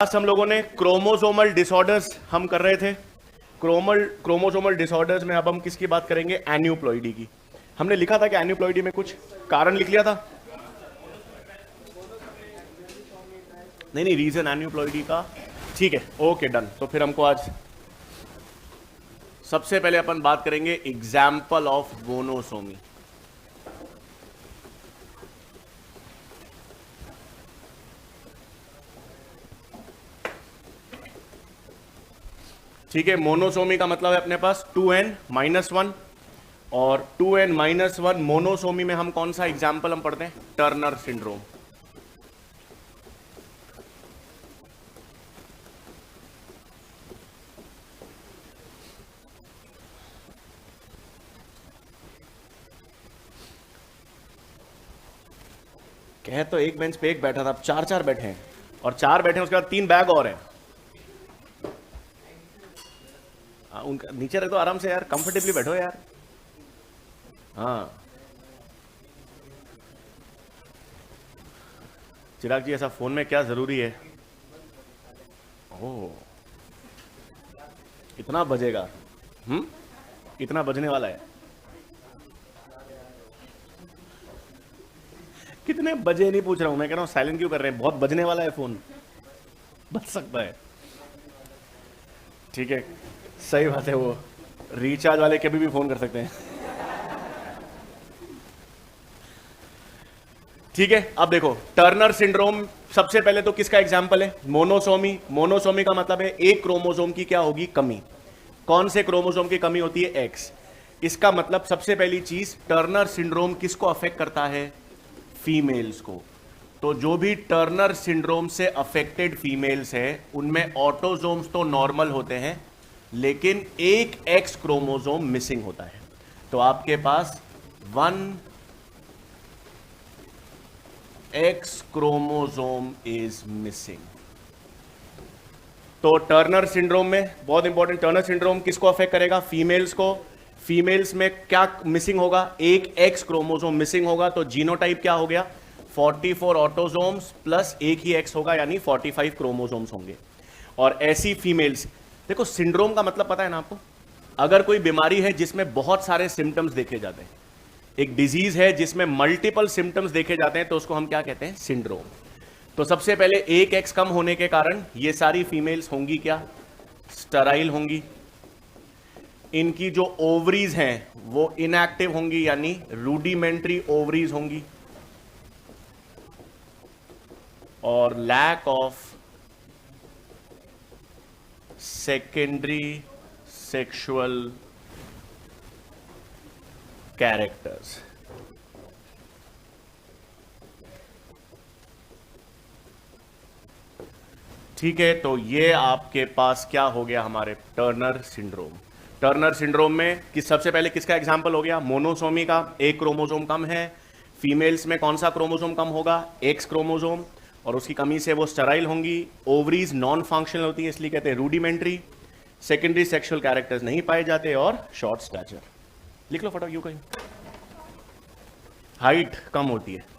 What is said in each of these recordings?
आज हम लोगों ने क्रोमोसोमल डिसऑर्डर्स हम कर रहे थे। क्रोमोसोमल डिसऑर्डर्स में अब हम किसकी बात करेंगे? एन्यूप्लॉइडी की। हमने लिखा था कि एन्यूप्लॉइडी में कुछ कारण लिख लिया था। नहीं, रीजन एन्यूप्लॉइडी का। ठीक है, ओके, डन। तो फिर हमको आज सबसे पहले अपन बात करेंगे एग्जाम्पल ऑफ मोनोसोमी। ठीक है, मोनोसोमी का मतलब है अपने पास 2n-1, और 2n-1 मोनोसोमी में हम कौन सा एग्जाम्पल हम पढ़ते हैं? Turner syndrome. कह तो एक बेंच पे एक बैठा था, अब चार चार बैठे हैं, और चार बैठे हैं, उसके बाद 3 बैग और हैं। उनका नीचे रख दो आराम से यार, कंफर्टेबली बैठो यार। हाँ चिराग जी, ऐसा फोन में क्या जरूरी है? ओह, इतना बजेगा? इतना बजने वाला है? कितने बजे नहीं पूछ रहा हूं मैं, कह रहा हूं साइलेंट क्यों कर रहे हैं? बहुत बजने वाला है फोन, बज सकता है। ठीक है, सही बात है, वो रिचार्ज वाले कभी भी फोन कर सकते हैं। ठीक है, अब देखो टर्नर सिंड्रोम सबसे पहले तो किसका एग्जाम्पल है? मोनोसोमी। मोनोसोमी का मतलब है एक क्रोमोसोम की क्या होगी? कमी। कौन से क्रोमोसोम की कमी होती है? एक्स। इसका मतलब सबसे पहली चीज, टर्नर सिंड्रोम किसको अफेक्ट करता है? फीमेल्स को। तो जो भी टर्नर सिंड्रोम से अफेक्टेड फीमेल्स है उनमें ऑटोजोम्स तो नॉर्मल होते हैं, लेकिन एक एक्स क्रोमोसोम मिसिंग होता है। तो आपके पास 1 एक्स क्रोमोसोम इज मिसिंग। तो टर्नर सिंड्रोम में बहुत इंपॉर्टेंट, टर्नर सिंड्रोम किसको अफेक्ट करेगा? फीमेल्स को। फीमेल्स में क्या मिसिंग होगा? एक एक्स क्रोमोसोम मिसिंग होगा। तो जीनोटाइप क्या हो गया? 44 ऑटोसोम्स प्लस एक ही एक्स होगा, यानी 45 क्रोमोसोम्स होंगे। और ऐसी फीमेल्स, देखो सिंड्रोम का मतलब पता है ना आपको? अगर कोई बीमारी है जिसमें बहुत सारे सिम्टम्स देखे जाते हैं, एक डिजीज है जिसमें मल्टीपल सिम्टम्स देखे जाते हैं, तो उसको हम क्या कहते हैं? सिंड्रोम। तो सबसे पहले एक एक्स कम होने के कारण ये सारी फीमेल्स होंगी क्या? स्टराइल होंगी। इनकी जो ओवरीज हैं वो इनएक्टिव होंगी, यानी रूडिमेंट्री ओवरीज होंगी। और lack of secondary sexual characters. ठीक है, तो ये आपके पास क्या हो गया? हमारे टर्नर सिंड्रोम। टर्नर सिंड्रोम में सबसे पहले किसका एग्जाम्पल हो गया? मोनोसोमी का। एक क्रोमोसोम कम है। फीमेल्स में कौन सा क्रोमोसोम कम होगा? एक्स क्रोमोसोम, और उसकी कमी से वो स्टराइल होंगी। ओवरीज नॉन फंक्शनल होती है, इसलिए कहते हैं रूडिमेंट्री। सेकेंडरी सेक्सुअल कैरेक्टर्स नहीं पाए जाते, और शॉर्ट स्टैचर। लिख लो फटाफट, यू कहीं हाइट कम होती है।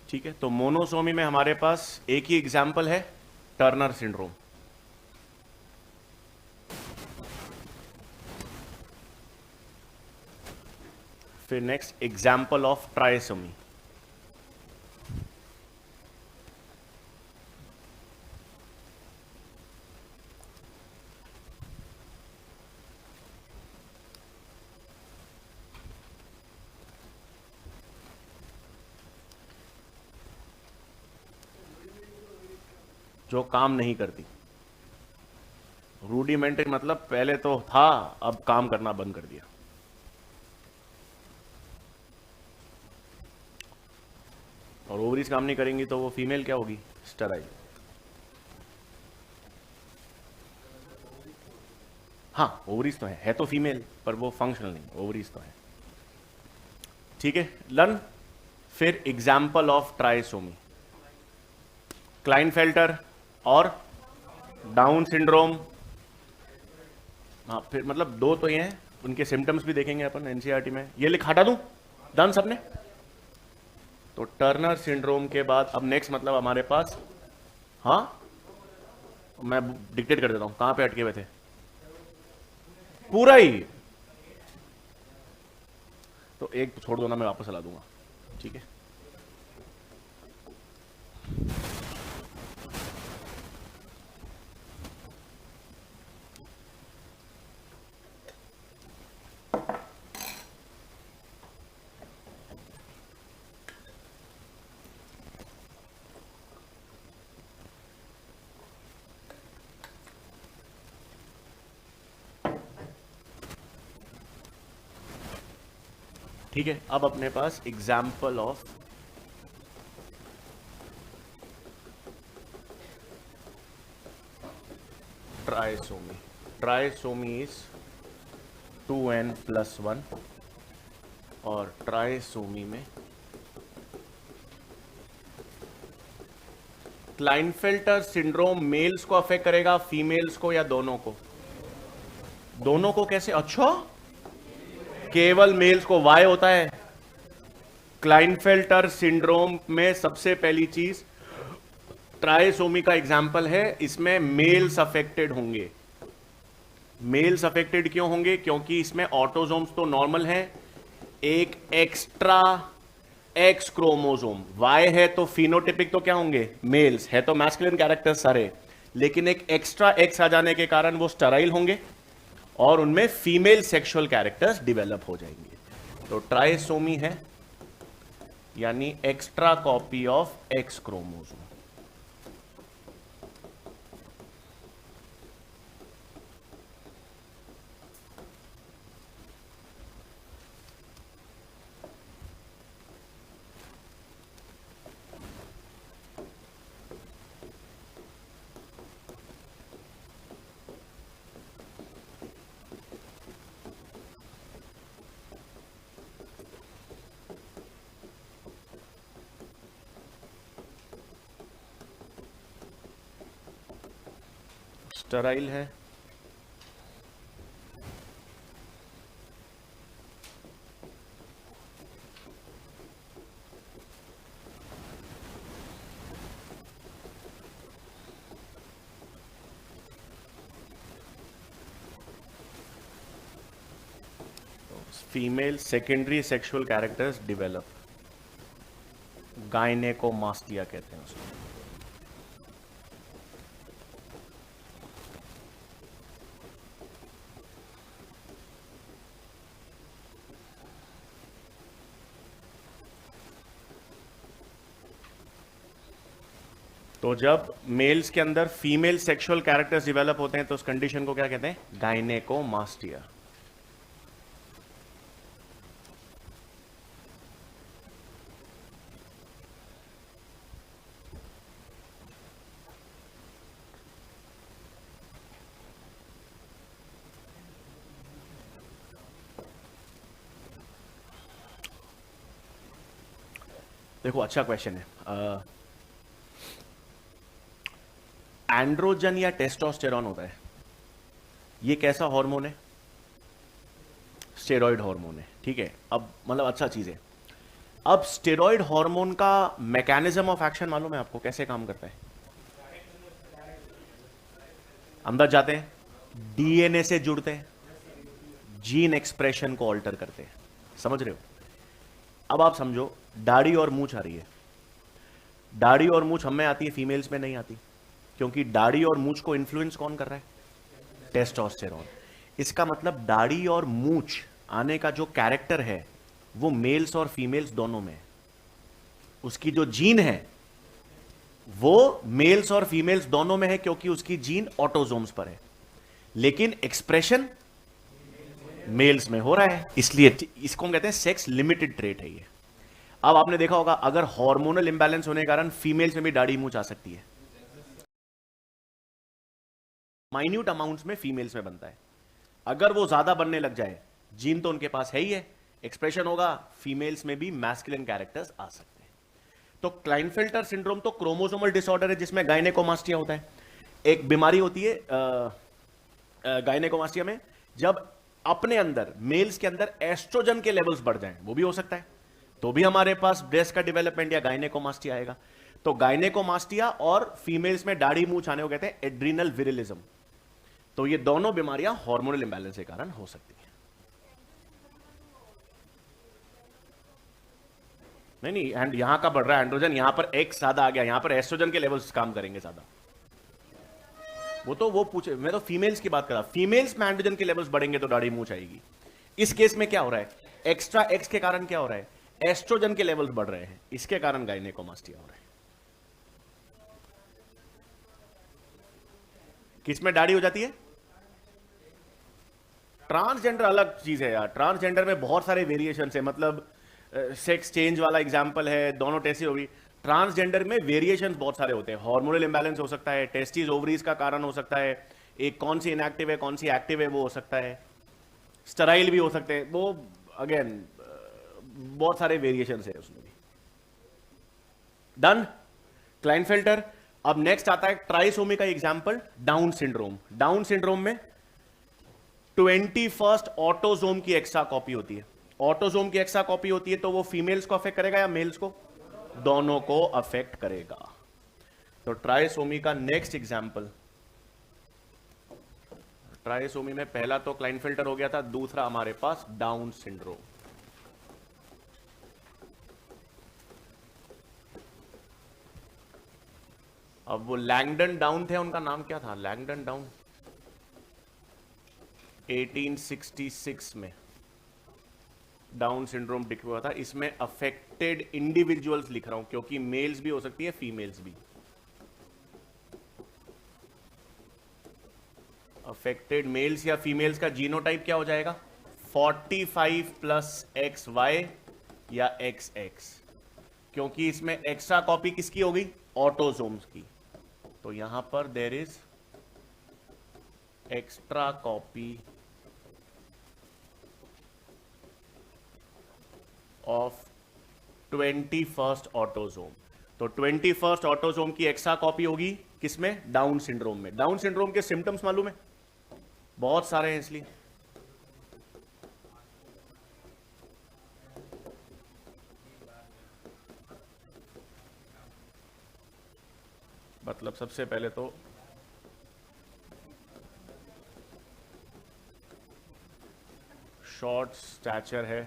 ठीक है, तो मोनोसोमी में हमारे पास एक ही एग्जाम्पल है, टर्नर सिंड्रोम। फिर नेक्स्ट एग्जाम्पल ऑफ ट्राइसोमी। जो काम नहीं करती। रूडिमेंट्री मतलब पहले तो था, अब काम करना बंद कर दिया। और ओवरीज काम नहीं करेंगी तो वो फीमेल क्या होगी? स्टेराइल। हाँ, ओवरीज तो है तो फीमेल, पर वो फंक्शनल नहीं, ओवरीज तो है। ठीक है, लन। फिर एग्जाम्पल ऑफ ट्राइसोमी, क्लाइनफेल्टर और डाउन सिंड्रोम। हाँ, फिर मतलब दो तो ये हैं, उनके सिम्टम्स भी देखेंगे अपन एनसीईआरटी में। ये लिख हटा दूं, डन सबने। तो टर्नर सिंड्रोम के बाद अब नेक्स्ट मतलब हमारे पास, हाँ मैं डिक्टेट कर देता हूं, कहां पे अटके हुए थे पूरा ही। तो एक छोड़ दो ना, मैं वापस चला दूंगा। ठीक है, ठीक है। अब अपने पास example of trisomy. Trisomy is 2n+1 और ट्राइसोमी में क्लाइनफेल्टर सिंड्रोम मेल्स को अफेक्ट करेगा, फीमेल्स को या दोनों को? दोनों को कैसे? अच्छा, केवल मेल्स को। वाई होता है क्लाइनफेल्टर सिंड्रोम में सबसे पहली चीज, ट्राइसोमी का एग्जाम्पल है, इसमें मेल्स अफेक्टेड होंगे। मेल्स अफेक्टेड क्यों होंगे? क्योंकि इसमें ऑटोजोम्स तो नॉर्मल हैं, एक एक्स्ट्रा एक्स क्रोमोसोम वाई है, तो फिनोटिपिक तो क्या होंगे? मेल्स है, तो मैस्कुलिन कैरेक्टर्स सारे, लेकिन एक एक्स्ट्रा एक्स आ जाने के कारण वो स्टेराइल होंगे और उनमें फीमेल सेक्सुअल कैरेक्टर्स डिवेलप हो जाएंगे। तो ट्राइसोमी है यानी extra copy of X chromosome. Sterile है, female secondary sexual characters develop, gynaecomastia कहते हैं उसको। तो जब मेल्स के अंदर फीमेल सेक्सुअल कैरेक्टर्स डेवलप होते हैं तो उस कंडीशन को क्या कहते हैं? गायनेकोमास्टिया। देखो, अच्छा क्वेश्चन है। एंड्रोजन या टेस्टोस्टेरॉन होता है, ये कैसा हार्मोन है? स्टेरॉइड हार्मोन है। ठीक है, अब मतलब अच्छा चीज है। अब स्टेरॉइड हार्मोन का मैकेनिज्म ऑफ एक्शन मालूम है आपको? कैसे काम करता है? अंदर जाते हैं, डीएनए से जुड़ते हैं, जीन एक्सप्रेशन को ऑल्टर करते हैं। समझ रहे हो? अब आप समझो, दाढ़ी और मूंछ आ रही है। दाढ़ी और मूंछ हमें आती है, फीमेल्स में नहीं आती, क्योंकि दाढ़ी और मूंछ को इन्फ्लुएंस कौन कर रहा है? टेस्टोस्टेरॉन। इसका मतलब दाढ़ी और मूंछ आने का जो कैरेक्टर है वो मेल्स और फीमेल्स दोनों में है। उसकी जो जीन है वो मेल्स और फीमेल्स दोनों में है क्योंकि उसकी जीन ऑटोजोम्स पर है, लेकिन एक्सप्रेशन मेल्स में हो रहा है, इसलिए इसको हम कहते हैं सेक्स लिमिटेड ट्रेट है ये। अब आपने देखा होगा अगर हार्मोनल इंबैलेंस होने के कारण फीमेल्स में भी दाढ़ी मूंछ आ सकती है, माइन्यूट अमाउंट्स में फीमेल्स में बनता है। अगर वो ज्यादा बनने लग जाए, जीन तो उनके पास है ही है, एक्सप्रेशन होगा, फीमेल्स में भी मैस्कुलिन कैरेक्टर्स आ सकते हैं। तो क्लाइनफेल्टर सिंड्रोम तो क्रोमोसोमल डिसऑर्डर है जिसमें गायनेकोमास्टिया होता है। एक बीमारी होती है गायनेकोमास्टिया में, जब अपने अंदर मेल्स के अंदर एस्ट्रोजन के लेवल्स बढ़ जाएं, वो भी हो सकता है, तो भी हमारे पास ब्रेस्ट का डेवलपमेंट या गायनेकोमास्टिया आएगा। तो गायनेकोमास्टिया और फीमेल्स में दाढ़ी मूंछ आने को कहते हैं एड्रीनल विरिलिज्म। तो ये दोनों बीमारियां हार्मोनल इंबैलेंस के कारण हो सकती हैं। नहीं नहीं, एंड यहां का बढ़ रहा है एंड्रोजन, यहां पर एक्स ज्यादा आ गया, यहां पर एस्ट्रोजन के लेवल्स काम करेंगे ज्यादा। वो पूछे, मैं तो फीमेल्स की बात कर रहा, फीमेल्स में एंड्रोजन के लेवल्स बढ़ेंगे तो दाढ़ी मूंछ आएगी। इस केस में क्या हो रहा है, एक्स्ट्रा एक्स के कारण क्या हो रहा है, एस्ट्रोजन के लेवल्स बढ़ रहे हैं, इसके कारण गायनेकोमास्टिया हो रहा है। किसमें दाढ़ी हो जाती है? ट्रांसजेंडर अलग चीज है यार, ट्रांसजेंडर में बहुत सारे वेरिएशन है, मतलब सेक्स चेंज वाला एग्जाम्पल है, दोनों टेस्टी होगी। ट्रांसजेंडर में वेरिएशंस बहुत सारे होते हैं, हार्मोनल इंबैलेंस हो सकता है, टेस्टिस ओवरीज का कारण हो सकता है, एक कौन सी इनएक्टिव है कौन सी एक्टिव है वो हो सकता है, स्टराइल भी हो सकते हैं, वो अगेन बहुत सारे वेरिएशंस है उसमें भी। Done Klinefelter. अब नेक्स्ट आता है ट्राइसोमी का example, down syndrome. Down syndrome में 21st ऑटोजोम की एक्स्ट्रा कॉपी होती है। ऑटोजोम की एक्स्ट्रा कॉपी होती है तो वो फीमेल्स को अफेक्ट करेगा या मेल्स को? दोनों को अफेक्ट करेगा। तो ट्राइसोमी का नेक्स्ट एग्जाम्पल, ट्राइसोमी में पहला तो क्लाइनफेल्टर हो गया था, दूसरा हमारे पास डाउन सिंड्रोम। अब वो लैंगडन डाउन थे, उनका नाम क्या था? लैंगडन डाउन 1866 में डाउन सिंड्रोम डिक्लेयर हुआ था। इसमें अफेक्टेड इंडिविजुअल्स लिख रहा हूं क्योंकि मेल्स भी हो सकती है फीमेल्स भी। अफेक्टेड मेल्स या फीमेल्स का जीनोटाइप क्या हो जाएगा? 45 प्लस XY या XX, क्योंकि इसमें एक्स्ट्रा कॉपी किसकी होगी? ऑटोजोम्स की। तो यहां पर there is extra copy of 21st autosome. तो 21st ऑटोजोम की एक्स्ट्रा कॉपी होगी किसमें? डाउन सिंड्रोम में। डाउन सिंड्रोम के सिम्टम्स मालूम है? बहुत सारे हैं, इसलिए मतलब सबसे पहले तो शॉर्ट स्टैचर है,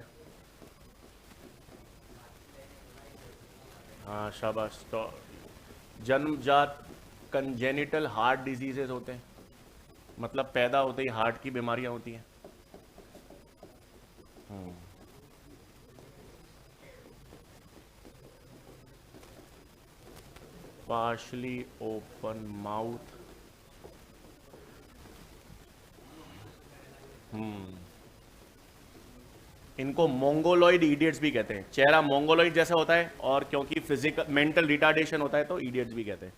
हाँ शाबाश। तो जन्मजात कंजेनिटल हार्ट डिजीजेस होते हैं, मतलब पैदा होते ही हार्ट की बीमारियां होती हैं। पार्शली ओपन माउथ, इनको मोंगोलॉइड इडियट्स भी कहते हैं। चेहरा मोंगोलॉइड जैसा होता है और क्योंकि फिजिकल मेंटल रिटार्डेशन होता है तो इडियट्स भी कहते हैं।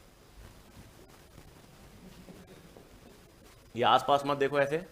ये आसपास मत देखो ऐसे।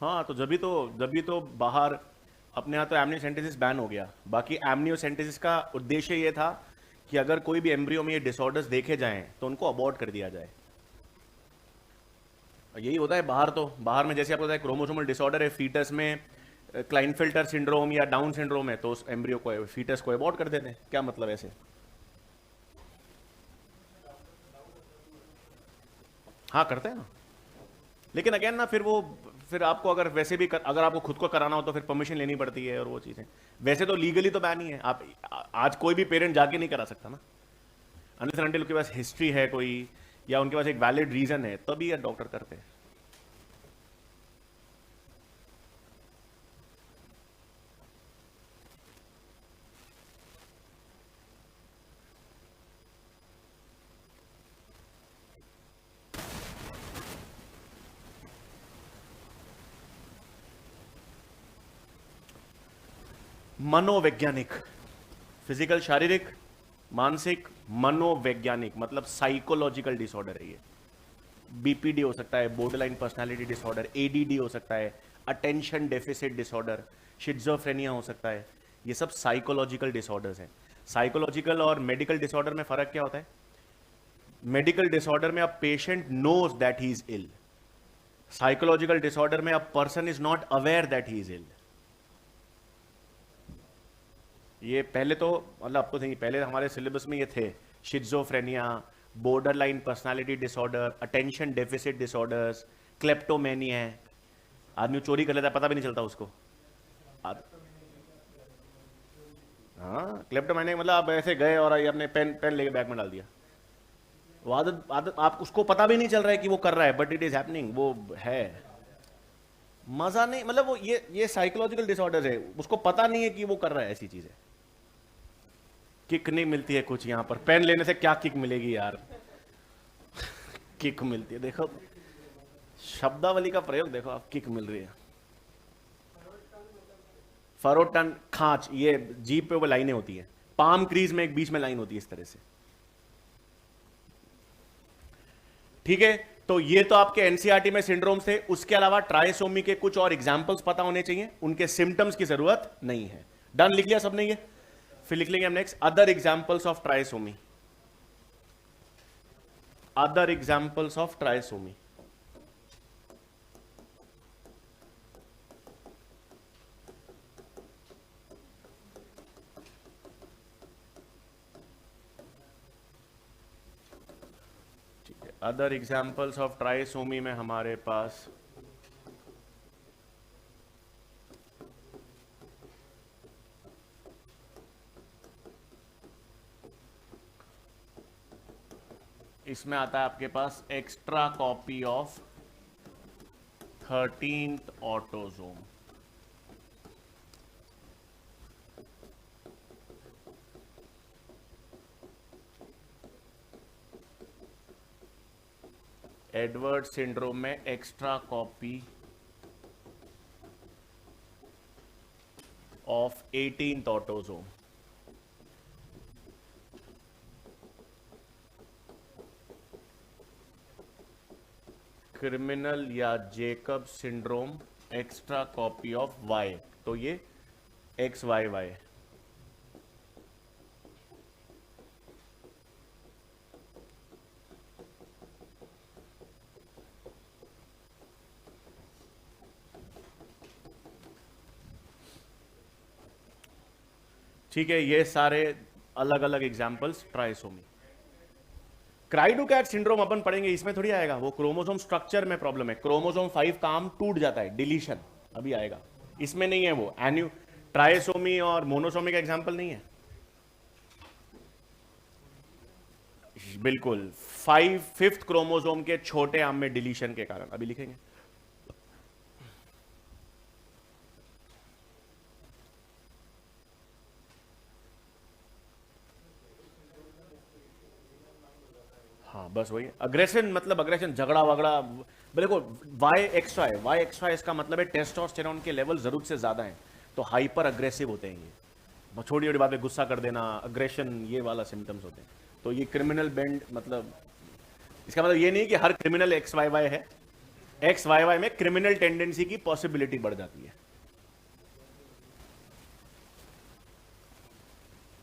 हाँ, तो जब भी तो बाहर अपने यहाँ तो एमनियोसेंटेसिस बैन हो गया। बाकी एमनियोसेंटेसिस का उद्देश्य ये था कि अगर कोई भी एम्ब्रियो में ये डिसऑर्डर्स देखे जाएं तो उनको अबॉर्ट कर दिया जाए। यही होता है बाहर। तो बाहर में जैसे आपको पता है क्रोमोसोमल डिसऑर्डर है फीटस में, क्लाइनफिल्टर सिंड्रोम या डाउन सिंड्रोम है, तो उस एम्ब्रियो को, फीटस को अबॉर्ट कर देते हैं। क्या मतलब ऐसे? हाँ करते हैं ना, लेकिन अगेन ना फिर आपको अगर वैसे भी अगर आपको खुद को कराना हो तो फिर परमिशन लेनी पड़ती है और वो चीज़ें। वैसे तो लीगली तो बैन ही है। आप आज कोई भी पेरेंट जाके नहीं करा सकता ना, अनलेस अनटिल उनके पास हिस्ट्री है कोई, या उनके पास एक वैलिड रीजन है, तभी ये डॉक्टर करते हैं। मनोवैज्ञानिक, फिजिकल शारीरिक, मानसिक, मनोवैज्ञानिक मतलब साइकोलॉजिकल डिसऑर्डर है ये। बीपीडी हो सकता है, बोर्डरलाइन पर्सनालिटी डिसऑर्डर, एडीडी हो सकता है, अटेंशन डेफिसिट डिसऑर्डर, शिज़ोफ्रेनिया हो सकता है। ये सब साइकोलॉजिकल डिसऑर्डर्स हैं। साइकोलॉजिकल और मेडिकल डिसऑर्डर में फर्क क्या होता है? मेडिकल डिसऑर्डर में a patient knows that he is ill. Psychological disorder में a person is not aware that he is ill. ये पहले तो मतलब अब तो नहीं, पहले हमारे सिलेबस में ये थे schizophrenia, borderline personality disorder, attention deficit disorders, kleptomania है। आदमी चोरी कर लेता है, पता भी नहीं चलता उसको। आद... हाँ, क्लेप्टोमेनिया मतलब आप ऐसे गए और ये अपने पेन पेन लेके बैग में डाल दिया। वो आदत आदत आप उसको पता भी नहीं चल रहा है कि वो कर रहा है, बट इट इज हैपनिंग, वो है। मजा नहीं, मतलब वो ये साइकोलॉजिकल डिसऑर्डर है, उसको पता नहीं है कि वो कर रहा है ऐसी चीजें। किक नहीं मिलती है कुछ यहां पर, पेन लेने से क्या किक मिलेगी यार? किक मिलती है, देखो शब्दावली का प्रयोग देखो, आप किक मिल रही है। फरोटन खांच, ये जीप पे वो लाइनें होती है, पाम क्रीज में एक बीच में लाइन होती है इस तरह से। ठीक है, तो ये तो आपके एनसीईआरटी में सिंड्रोम्स थे। उसके अलावा ट्राइसोमी के कुछ और एग्जांपल्स पता होने चाहिए, उनके सिम्टम्स की जरूरत नहीं है। डन, लिख लिया सबने ये? फिर लिख लेंगे हम next, other examples of trisomy. Other examples of trisomy. Other examples of trisomy में हमारे पास इसमें आता है आपके पास extra copy of 13th autosome. Edward syndrome में extra copy of 18th autosome. Criminal या Jacob syndrome extra copy of Y, तो ये XYY। ठीक है, ये सारे अलग अलग एग्जाम्पल्स ट्राइसोमी। क्राइडोकैट सिंड्रोम अपन पढ़ेंगे, इसमें थोड़ी आएगा। वो क्रोमोसोम स्ट्रक्चर में प्रॉब्लम है, क्रोमोसोम 5 काम टूट जाता है, डिलीशन अभी आएगा, इसमें नहीं है वो। एन्यू ट्राइसोमी और मोनोसोमी का एग्जाम्पल नहीं है, बिल्कुल। 5th क्रोमोसोम के छोटे आर्म में डिलीशन के कारण, अभी लिखेंगे। हाँ बस वही अग्रेशन, मतलब अग्रेशन, झगड़ा वगड़ा। देखो वाई एक्स वाई इसका मतलब है टेस्टोस्टेरोन के लेवल जरूरत से ज्यादा है, तो हाइपर अग्रेसिव होते हैं ये। छोटी छोटी बात पे गुस्सा कर देना, अग्रेशन, ये वाला सिम्टम्स होते हैं। तो ये क्रिमिनल बेंड, मतलब इसका मतलब ये नहीं कि हर क्रिमिनल XYY है, एक्स वाई वाई में क्रिमिनल टेंडेंसी की पॉसिबिलिटी बढ़ जाती है।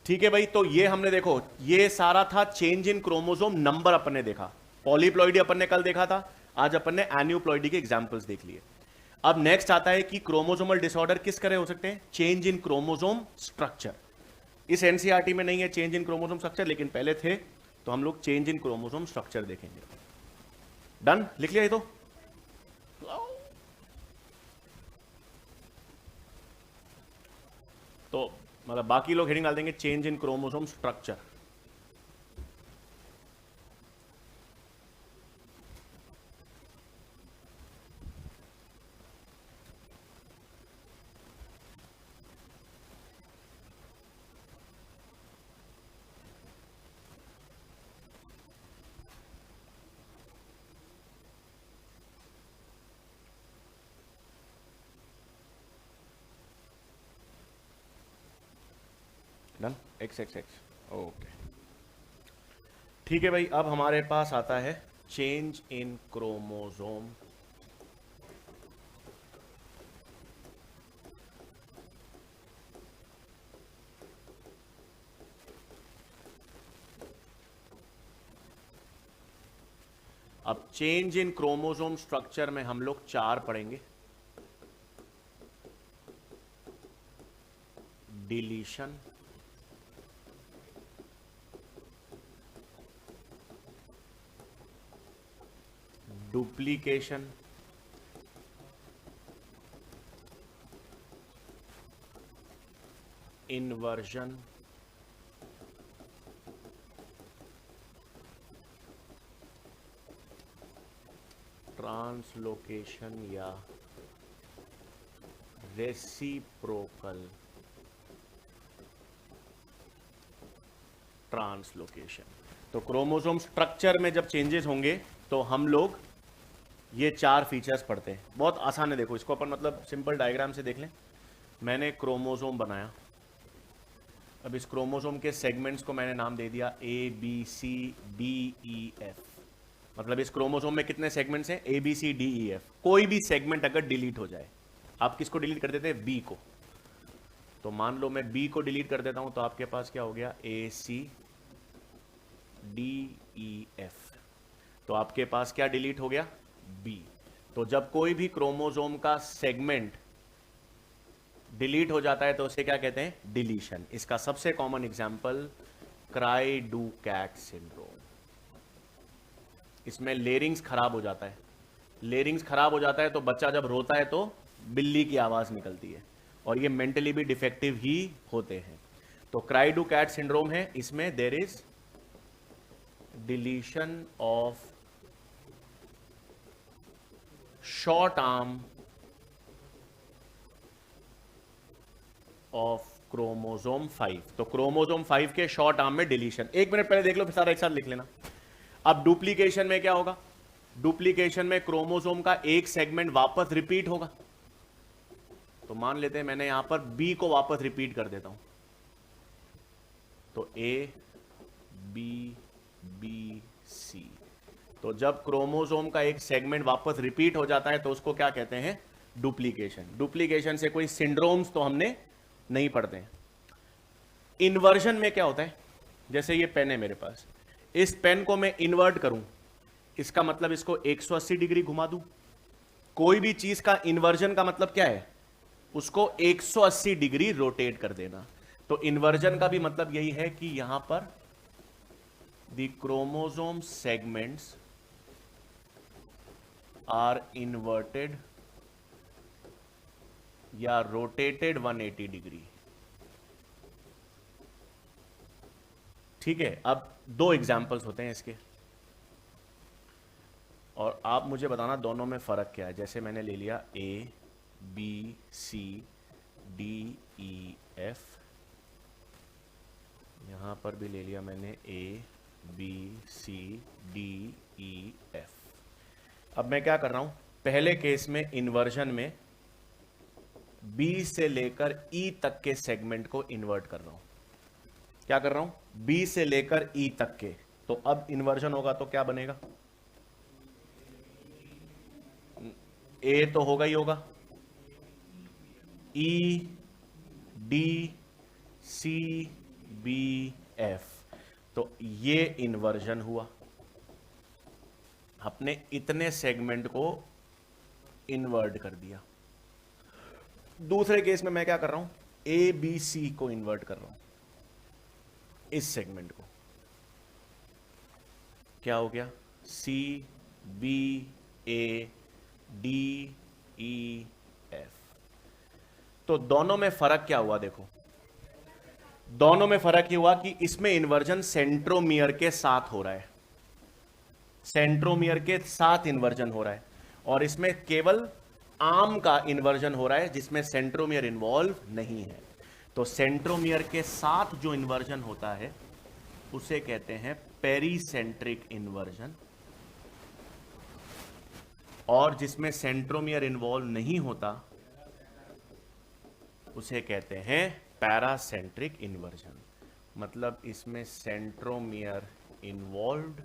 ठीक है भाई, तो ये हमने देखो, ये सारा था चेंज इन क्रोमोसोम नंबर अपन ने देखा, पॉलीप्लॉइडी अपन ने कल देखा था, आज अपन ने एन्यूप्लॉइडी के एग्जांपल्स देख लिए। अब नेक्स्ट आता है कि क्रोमोसोमल डिसऑर्डर किस तरह हो सकते हैं, चेंज इन क्रोमोसोम स्ट्रक्चर। इस एनसीईआरटी में नहीं है चेंज इन क्रोमोसोम स्ट्रक्चर, लेकिन पहले थे, तो हम लोग चेंज इन क्रोमोसोम स्ट्रक्चर देखेंगे। डन, लिख लिया ये तो मतलब बाकी लोग हेडिंग डाल देंगे change in chromosome structure. Done, x X x, okay. ठीक है भाई, अब हमारे पास आता है चेंज इन क्रोमोसोम। अब चेंज इन क्रोमोसोम स्ट्रक्चर में हम लोग 4 पढ़ेंगे। डिलीशन, डुप्लीकेशन, इन्वर्जन, ट्रांसलोकेशन या रेसिप्रोकल ट्रांसलोकेशन। तो क्रोमोसोम स्ट्रक्चर में जब चेंजेस होंगे तो हम लोग ये 4 फीचर्स पढ़ते हैं। बहुत आसान है, देखो इसको अपन मतलब सिंपल डायग्राम से देख लें। मैंने क्रोमोसोम बनाया, अब इस क्रोमोसोम के सेगमेंट्स को मैंने नाम दे दिया ABCDEF। मतलब इस क्रोमोसोम में कितने सेगमेंट्स हैं, ABCDEF। कोई भी सेगमेंट अगर डिलीट हो जाए, आप किसको डिलीट कर देते हैं, B को। तो मान लो मैं B को डिलीट कर देता हूं, तो आपके पास क्या हो गया, ACDEF। तो आपके पास क्या डिलीट हो गया, B। तो जब कोई भी क्रोमोसोम का सेगमेंट डिलीट हो जाता है तो उसे क्या कहते हैं, डिलीशन। इसका सबसे कॉमन एग्जांपल क्राइडुकैट सिंड्रोम। इसमें लेरिंग्स खराब हो जाता है, लेरिंग्स खराब हो जाता है तो बच्चा जब रोता है तो बिल्ली की आवाज निकलती है, और ये मेंटली भी डिफेक्टिव ही होते हैं। तो क्राइडुकैट सिंड्रोम है, इसमें there is deletion of short arm of chromosome 5। तो क्रोमोसोम 5 के शॉर्ट आर्म में डिलीशन। 1 मिनट पहले देख लो, फिर सारा एक साथ लिख लेना। अब डुप्लीकेशन में क्या होगा, डुप्लीकेशन में क्रोमोसोम का एक सेगमेंट वापस रिपीट होगा। तो मान लेते हैं मैंने यहां पर बी को वापस रिपीट कर देता हूं, तो ABC। तो जब क्रोमोसोम का एक सेगमेंट वापस रिपीट हो जाता है तो उसको क्या कहते हैं, डुप्लीकेशन। डुप्लीकेशन से कोई सिंड्रोम्स तो हमने नहीं पढ़ते हैं। इन्वर्जन में क्या होता है, जैसे ये पेन है मेरे पास, इस पेन को मैं इन्वर्ट करूं, इसका मतलब इसको 180 डिग्री घुमा दूं। कोई भी चीज का इन्वर्जन का मतलब क्या है, उसको 180 डिग्री रोटेट कर देना। तो इन्वर्जन का भी मतलब यही है कि यहां पर the chromosome segments are inverted या रोटेटेड 180 डिग्री। ठीक है, अब 2 एग्जाम्पल्स होते हैं इसके, और आप मुझे बताना दोनों में फर्क क्या है। जैसे मैंने ले लिया ABCDEF, यहां पर भी ले लिया मैंने ABCDEF। अब मैं क्या कर रहा हूं, पहले केस में इन्वर्जन में B से लेकर E तक के सेगमेंट को इन्वर्ट कर रहा हूं। क्या कर रहा हूं, B से लेकर E तक के। तो अब इन्वर्जन होगा तो क्या बनेगा, ए तो होगा ही होगा, E D C B F, तो ये इन्वर्जन हुआ। अपने इतने सेगमेंट को इन्वर्ट कर दिया। दूसरे केस में मैं क्या कर रहा हूं, ए बी सी को इन्वर्ट कर रहा हूं, इस सेगमेंट को। क्या हो गया, C B A D E F. तो दोनों में फर्क क्या हुआ, देखो दोनों में फर्क ये हुआ कि इसमें इन्वर्जन सेंट्रोमियर के साथ हो रहा है, सेंट्रोमियर के साथ इन्वर्जन हो रहा है, और इसमें केवल आर्म का इन्वर्जन हो रहा है जिसमें सेंट्रोमियर इन्वॉल्व नहीं है। तो सेंट्रोमियर के साथ जो इन्वर्जन होता है उसे कहते हैं पेरीसेंट्रिक इन्वर्जन, और जिसमें सेंट्रोमियर इन्वॉल्व नहीं होता उसे कहते हैं पैरासेंट्रिक इन्वर्जन। मतलब इसमें सेंट्रोमियर इन्वॉल्व्ड,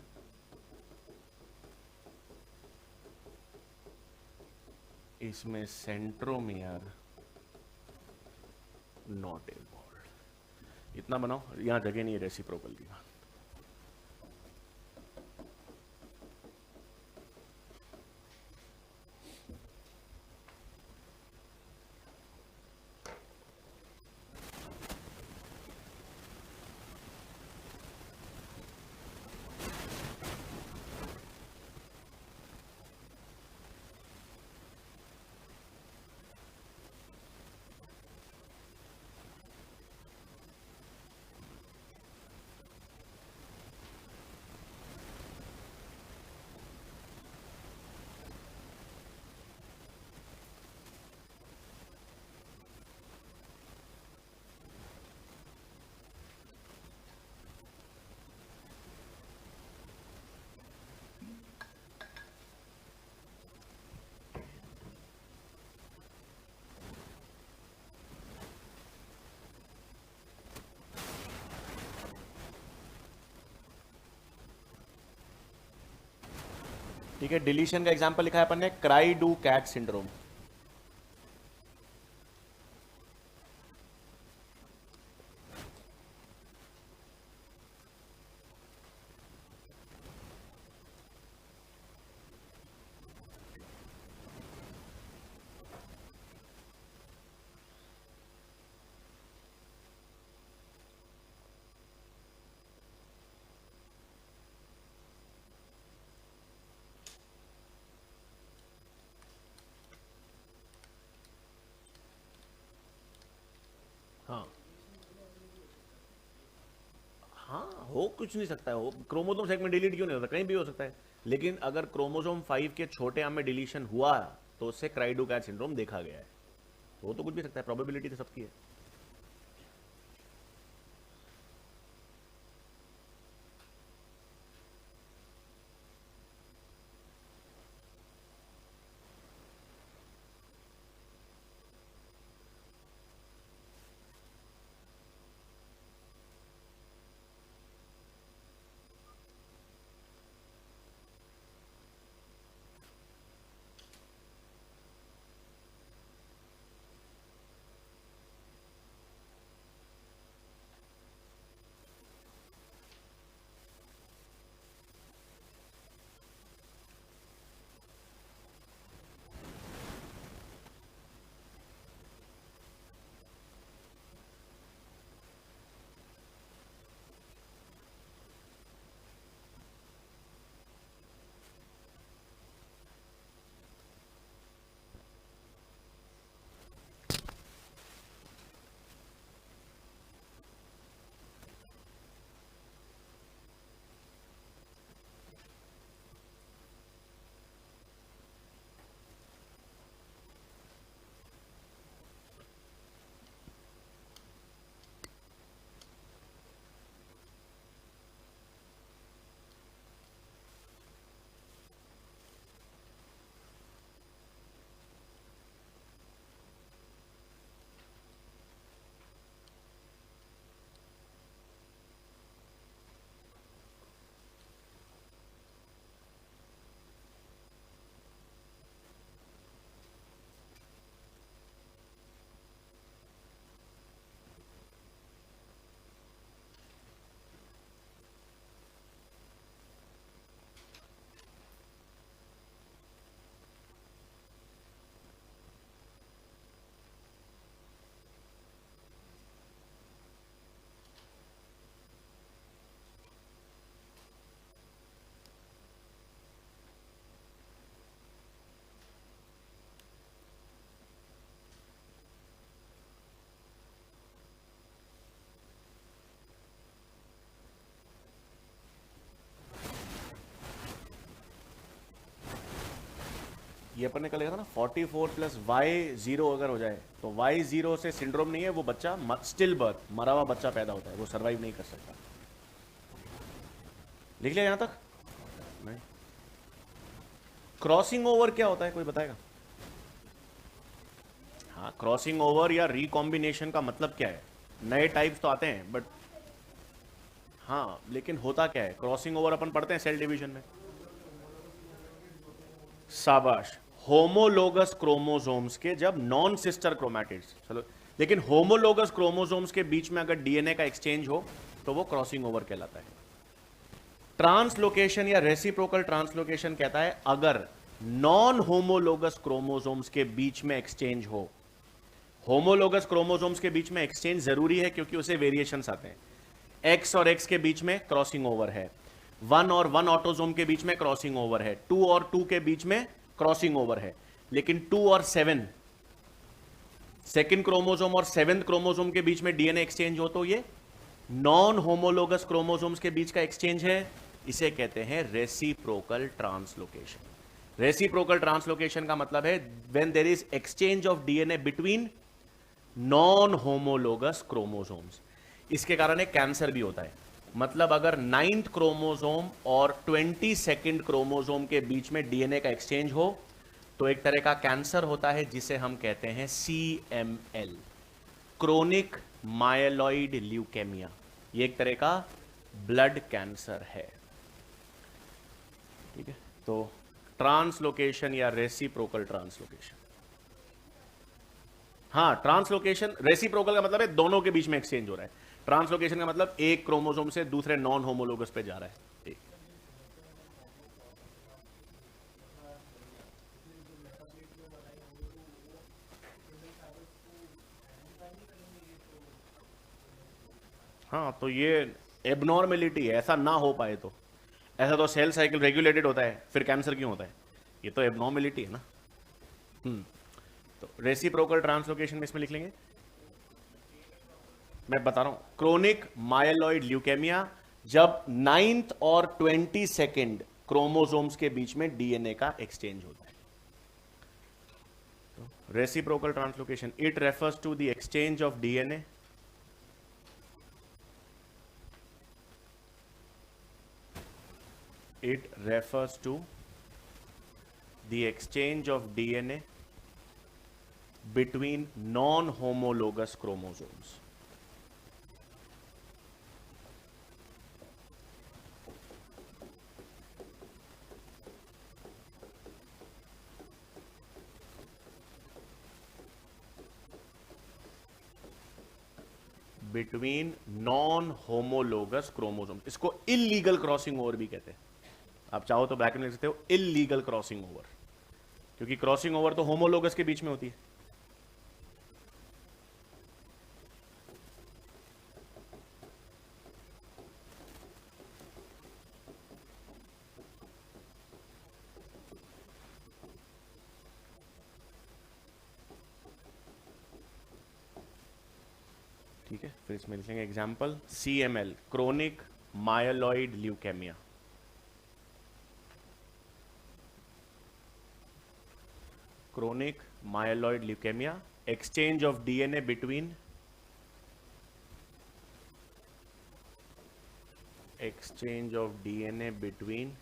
इसमें सेंट्रोमियर नॉट इन्वॉल्व्ड। इतना बनाओ, यहां जगह नहीं है रेसिप्रोकल की। ठीक है, डिलीशन का एग्जांपल लिखा है अपन ने, क्राई डू कैट सिंड्रोम। हाँ हाँ, हो कुछ नहीं सकता है, हो क्रोमोसोम सेगमेंट डिलीट क्यों नहीं होता, कहीं भी हो सकता है। लेकिन अगर क्रोमोसोम 5 के छोटे आर्म में डिलीशन हुआ तो उससे क्राइडू कैट सिंड्रोम देखा गया है। वो तो कुछ भी सकता है, प्रोबेबिलिटी तो सबकी है। ये अपन ने कल लिखा था ना 44 प्लस वाई जीरो अगर हो जाए तो वाई जीरो से सिंड्रोम नहीं है, वो बच्चा स्टिल बर्थ मरा हुआ बच्चा पैदा होता है, वो सर्वाइव नहीं कर सकता। लिख लिया यहां तक? नहीं। क्रॉसिंग ओवर क्या होता है, कोई बताएगा? हाँ, क्रॉसिंग ओवर या रिकॉम्बिनेशन का मतलब क्या है? नए टाइप्स तो आते हैं बट हाँ, लेकिन होता क्या है? क्रॉसिंग ओवर अपन पढ़ते हैं सेल डिवीजन में। शाबाश। होमोलोगस क्रोमोसोम्स के जब नॉन सिस्टर क्रोमैटिड्स, चलो, लेकिन होमोलोगस क्रोमोसोम्स के बीच में अगर डीएनए का एक्सचेंज हो तो वो क्रॉसिंग ओवर कहलाता है। ट्रांसलोकेशन या रेसिप्रोकल ट्रांसलोकेशन कहता है अगर नॉन होमोलोगस क्रोमोसोम्स के बीच में एक्सचेंज हो। होमोलोगस क्रोमोसोम्स के बीच में एक्सचेंज जरूरी है क्योंकि उसे वेरिएशंस आते हैं। एक्स और एक्स के बीच में क्रॉसिंग ओवर है, 1 और 1 ऑटोसोम के बीच में क्रॉसिंग ओवर है, 2 और 2 के बीच में क्रॉसिंग ओवर है, लेकिन 2 और 7 सेकंड क्रोमोसोम और 7th क्रोमोसोम के बीच में डीएनए एक्सचेंज हो तो ये नॉन होमोलोगस क्रोमोसोम्स के बीच का एक्सचेंज है, इसे कहते हैं रेसिप्रोकल ट्रांसलोकेशन। रेसिप्रोकल ट्रांसलोकेशन का मतलब है when there is exchange of DNA between non homologous chromosomes. इसके कारण एक कैंसर भी होता है। मतलब अगर 9th क्रोमोसोम और 22nd क्रोमोसोम के बीच में डीएनए का एक्सचेंज हो तो एक तरह का कैंसर होता है जिसे हम कहते हैं CML, क्रोनिक मायलॉइड ल्यूकेमिया। ये एक तरह का ब्लड कैंसर है। ठीक है, तो ट्रांसलोकेशन या रेसिप्रोकल ट्रांसलोकेशन। हाँ, ट्रांसलोकेशन, रेसिप्रोकल का मतलब है दोनों के बीच में एक्सचेंज हो रहा है। ट्रांसलोकेशन का मतलब एक क्रोमोसोम से दूसरे नॉन होमोलोगस पे जा रहा है। हाँ, तो ये एबनॉर्मेलिटी है, ऐसा ना हो पाए तो। ऐसा तो सेल साइकिल रेगुलेटेड होता है, फिर कैंसर क्यों होता है? ये तो एबनॉर्मेलिटी है ना। तो रेसिप्रोकल ट्रांसलोकेशन में इसमें लिख लेंगे, मैं बता रहा हूं, क्रोनिक मायलॉइड ल्यूकेमिया जब 9th और 22nd क्रोमोसोम्स के बीच में डीएनए का एक्सचेंज होता है। Reciprocal translocation, it refers to the exchange of DNA it refers to the exchange of DNA between non-homologous chromosomes. Between non homologous chromosome, इसको illegal crossing over भी कहते हैं। आप चाहो तो ब्रैकेट में लिख सकते हो इलीगल क्रॉसिंग ओवर, क्योंकि क्रॉसिंग ओवर तो होमोलोगस के बीच में होती है। ठीक है, फिर इसमें लिखेंगे example CML, chronic myeloid leukaemia. Chronic myeloid leukaemia, exchange of DNA between between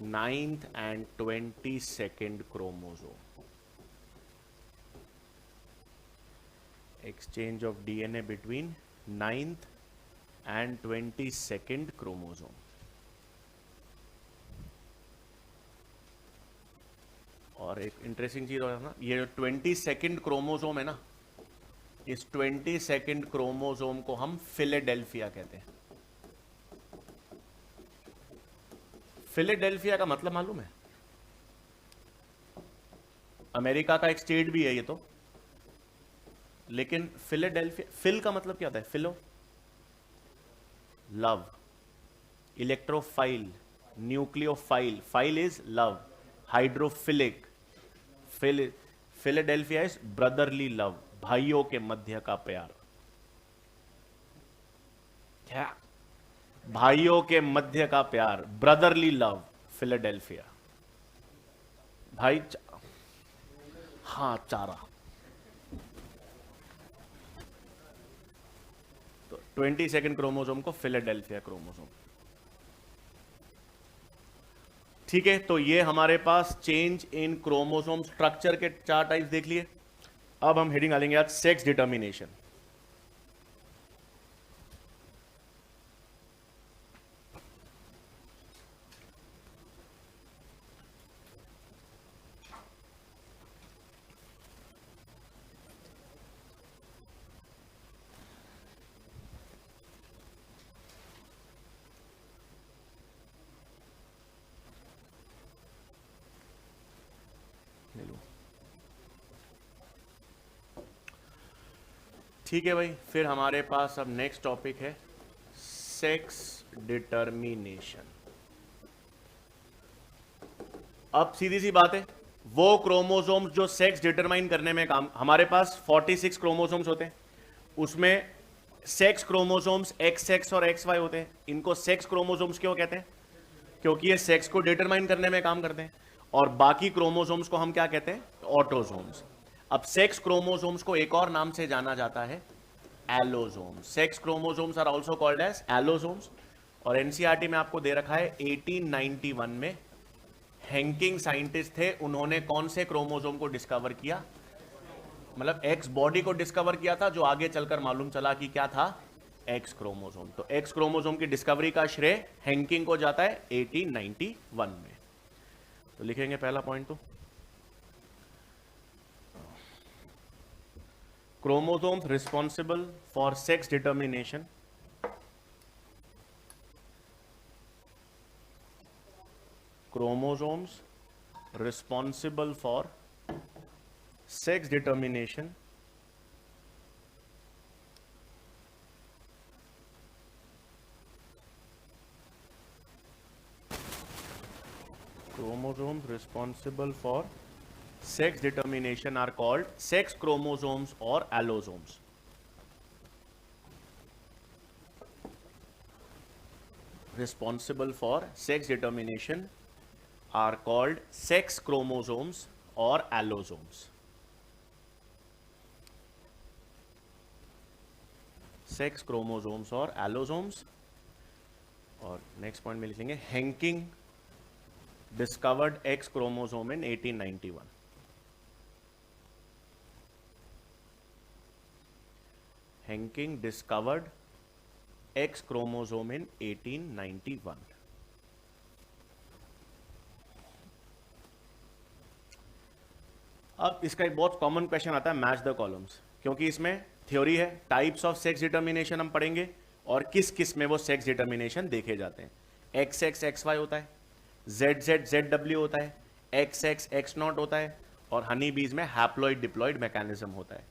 9th and 22nd chromosome. Exchange of DNA between 9th and 22nd chromosome. और एक इंटरेस्टिंग चीज और है ना, ये जो 22nd क्रोमोसोम है ना, इस 22nd क्रोमोसोम को हम फिलेडेल्फिया कहते हैं। फिलेडेल्फिया का मतलब मालूम है? अमेरिका का एक स्टेट भी है ये तो, लेकिन फिलेडेल्फिया, फिल का मतलब क्या होता है? Philo, love, electrophile, nucleophile, phile is love, hydrophilic, Philadelphia is brotherly love, भाइयों के मध्य का प्यार। क्या? भाइयों के मध्य का प्यार, ब्रदरली लव, फिलेडेल्फिया। भाई हाँ चारा। तो 22nd क्रोमोसोम को फिलाडेल्फिया क्रोमोसोम। ठीक है, तो ये हमारे पास चेंज इन क्रोमोसोम स्ट्रक्चर के 4 टाइप्स देख लिए। अब हम हेडिंग डालेंगे आज सेक्स डिटर्मिनेशन। ठीक है भाई, फिर हमारे पास अब नेक्स्ट टॉपिक है सेक्स डिटर्मिनेशन। अब सीधी सी बात है, वो क्रोमोसोम्स जो सेक्स डिटरमाइन करने में काम, हमारे पास 46 क्रोमोसोम्स होते हैं, उसमें सेक्स क्रोमोसोम्स XX और XY होते हैं। इनको सेक्स क्रोमोसोम्स क्यों कहते हैं? क्योंकि ये सेक्स को डिटरमाइन करने में काम करते हैं। और बाकी क्रोमोसोम्स को हम क्या कहते हैं? ऑटोसोम्स। अब सेक्स क्रोमोसोम्स को एक और नाम से जाना जाता है allosomes. Sex chromosomes are also called as allosomes. और एनसीईआरटी में आपको दे रखा है 1891 में हैंकिंग साइंटिस्ट थे, उन्होंने कौन से क्रोमोसोम को डिस्कवर किया? मतलब एक्स बॉडी को डिस्कवर किया था, जो आगे चलकर मालूम चला कि क्या था? X chromosome. तो एक्स क्रोमोसोम की डिस्कवरी का श्रेय हैंकिंग को जाता है 1891 में। तो लिखेंगे पहला पॉइंट, तो chromosomes responsible for sex determination chromosomes responsible for sex determination chromosomes responsible for sex determination are called sex chromosomes or allosomes. Responsible for sex determination are called sex chromosomes or allosomes. Sex chromosomes or allosomes. और next point में लिखेंगे Henking discovered x chromosome इन 1891. Henking discovered x chromosome इन 1891. अब इसका एक बहुत common question आता है, match the columns, क्योंकि इसमें थ्योरी है, टाइप्स ऑफ सेक्स डिटर्मिनेशन हम पढ़ेंगे और किस किस में वो सेक्स डिटर्मिनेशन देखे जाते हैं. XX XY होता है, ZZ ZW होता है, XX X0 होता है और हनी बीज में हैप्लॉइड डिप्लॉइड मैकेनिज्म होता है.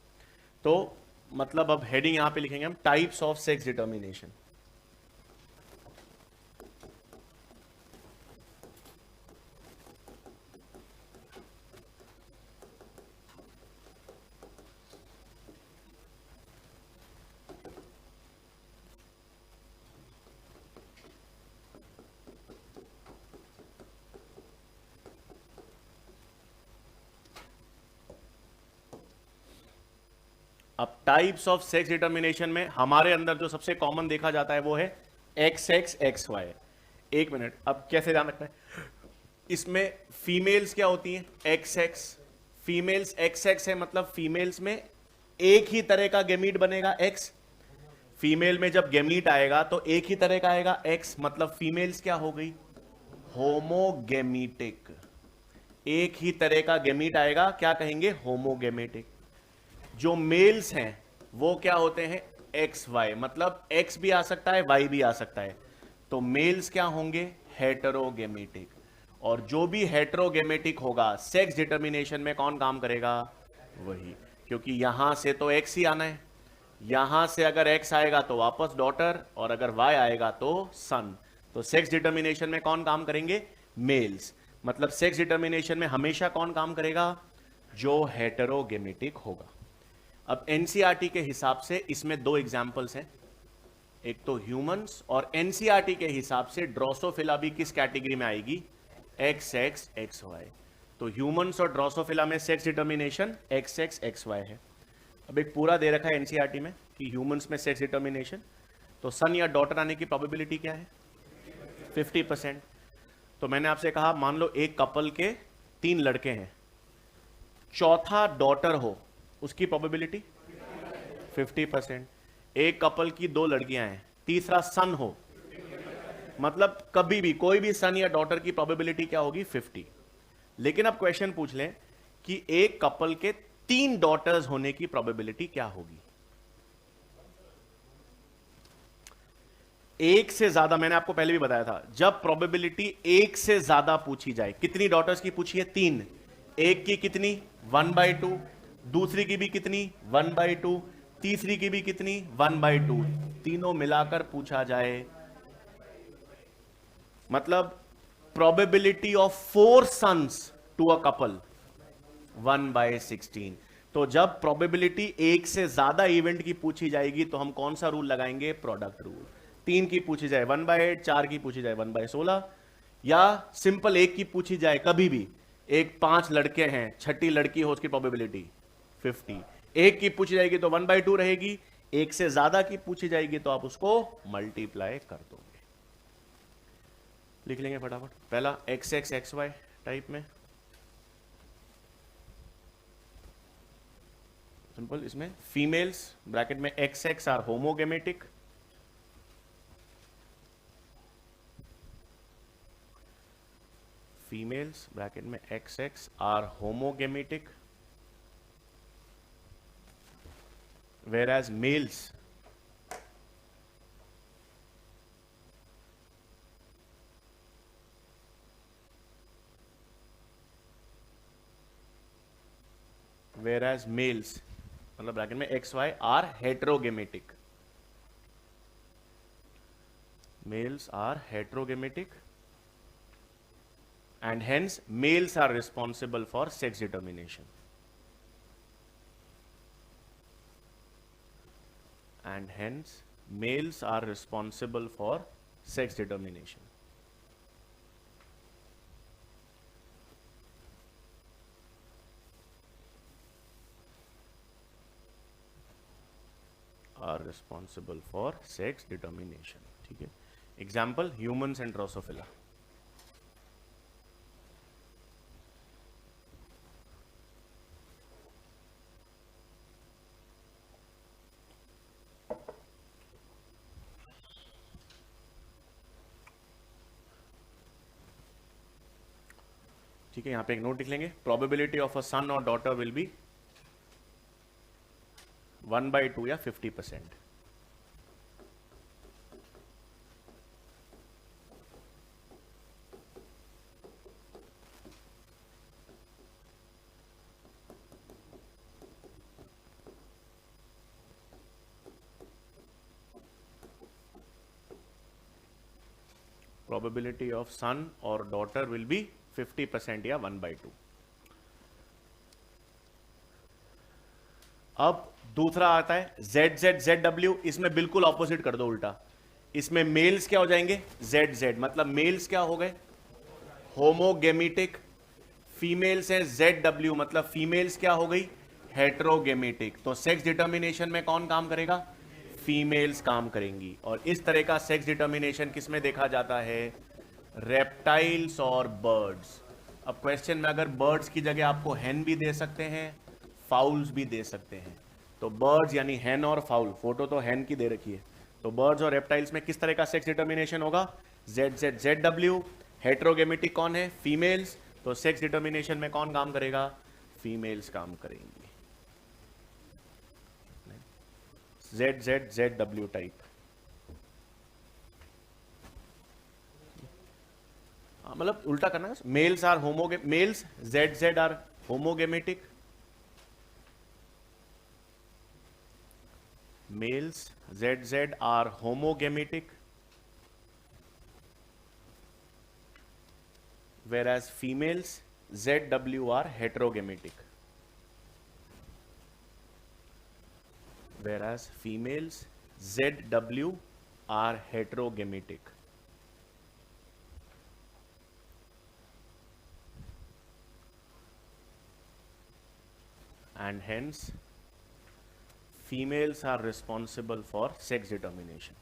तो मतलब अब हेडिंग यहां पे लिखेंगे हम टाइप्स ऑफ सेक्स डिटर्मिनेशन. अब टाइप्स ऑफ सेक्स डिटर्मिनेशन में हमारे अंदर जो सबसे कॉमन देखा जाता है वो है XX XY. एक मिनट, अब कैसे ध्यान रखना है, इसमें फीमेल्स क्या होती हैं? XX. फीमेल्स XX है, मतलब फीमेल्स में एक ही तरह का गेमीट बनेगा X. फीमेल में जब गेमीट आएगा तो एक ही तरह का आएगा X, मतलब फीमेल्स क्या हो गई? होमोगेमीटिक. एक ही तरह का गेमीट आएगा, क्या कहेंगे? होमोगेमेटिक. जो मेल्स हैं वो क्या होते हैं? XY, मतलब X भी आ सकता है, Y भी आ सकता है. तो मेल्स क्या होंगे? हेटेरोगेमेटिक. और जो भी हेटेरोगेमेटिक होगा सेक्स डिटर्मिनेशन में कौन काम करेगा? वही, क्योंकि यहां से तो X ही आना है. यहां से अगर X आएगा तो वापस डॉटर, और अगर Y आएगा तो सन. तो सेक्स डिटर्मिनेशन में कौन काम करेंगे? मेल्स. मतलब सेक्स डिटर्मिनेशन में हमेशा कौन काम करेगा? जो हेटेरोगेमेटिक होगा. अब एनसीईआरटी के हिसाब से इसमें दो एग्जाम्पल्स हैं, एक तो ह्यूमंस, और एनसीईआरटी के हिसाब से ड्रोसोफिला भी किस कैटेगरी में आएगी? XX XY. तो ह्यूमंस और ड्रोसोफिला में सेक्स डिटर्मिनेशन XX XY है। अब एक पूरा दे रखा है एनसीईआरटी में कि ह्यूमंस में सेक्स डिटर्मिनेशन, तो सन या डॉटर आने की प्रोबेबिलिटी क्या है? 50%। तो मैंने आपसे कहा मान लो एक कपल के 3 लड़के हैं, चौथा डॉटर हो, उसकी प्रोबेबिलिटी 50%। एक कपल की 2 लड़कियां हैं, तीसरा सन हो, मतलब कभी भी कोई भी सन या डॉटर की प्रोबेबिलिटी क्या होगी? 50। लेकिन अब क्वेश्चन पूछ लें कि एक कपल के 3 डॉटर्स होने की प्रोबेबिलिटी क्या होगी? एक से ज्यादा, मैंने आपको पहले भी बताया था, जब प्रोबेबिलिटी एक से ज्यादा पूछी जाए, कितनी डॉटर्स की पूछी है? 3। एक की कितनी? 1/2। दूसरी की भी कितनी? 1/2। तीसरी की भी कितनी? 1/2। तीनों मिलाकर पूछा जाए, मतलब probability of 4 sons to a couple 1/16। तो जब प्रोबेबिलिटी एक से ज्यादा इवेंट की पूछी जाएगी तो हम कौन सा रूल लगाएंगे? Product rule. 3 की पूछी जाए 1/8, 4 की पूछी जाए 1/16, या सिंपल एक की पूछी जाए कभी भी, एक 5 लड़के हैं, छठी लड़की हो, उसकी प्रोबेबिलिटी 50। एक की पूछी जाएगी तो 1/2 रहेगी, एक से ज्यादा की पूछी जाएगी तो आप उसको मल्टीप्लाई कर दोगे। लिख लेंगे फटाफट। पहला XX XY टाइप में सिंपल, इसमें फीमेल्स ब्रैकेट में XX are homogametic, females bracket में XX are homogametic, whereas males मतलब ब्रैकेट में XY are heterogamic, males are heterogamic and hence males are responsible for sex determination, and hence males are responsible for sex determination. Are responsible for sex determination. ठीक है, example humans and Drosophila. ठीक है, यहां पे एक note लिख लेंगे, probability of a सन और डॉटर विल बी 1/2 या 50%। प्रोबेबिलिटी ऑफ सन और डॉटर विल बी 50% या 1/2। अब दूसरा आता है ZZ इसमें बिल्कुल ऑपोजिट कर दो, उल्टा। इसमें मेल्स क्या हो जाएंगे? ZZ, मतलब मेल्स क्या हो गए? होमोगेमेटिक। फीमेल्स है ZW, मतलब फीमेल्स क्या हो गई? हेट्रोगेमेटिक। तो सेक्स डिटर्मिनेशन में कौन काम करेगा? फीमेल्स काम करेंगी। और इस तरह का सेक्स डिटर्मिनेशन किसमें देखा जाता है? रेप्टाइल्स और बर्ड्स। अब क्वेश्चन में अगर बर्ड्स की जगह आपको हैन भी दे सकते हैं, फाउल्स भी दे सकते हैं। तो बर्ड्स यानी हैन और फाउल, फोटो तो हैन की दे रखी है, तो बर्ड्स और रेप्टाइल्स में किस तरह का सेक्स डिटर्मिनेशन होगा? ZZ हेट्रोगेमेटिक कौन है? फीमेल्स। तो सेक्स डिटर्मिनेशन में कौन काम करेगा? फीमेल्स काम करेंगी। ZZ type. मतलब उल्टा करना है, males are males ZZ are homogametic, males ZZ are homogametic, whereas females ZW are heterogamitic, whereas females ZW are heterogamitic. and hence females are responsible for sex determination,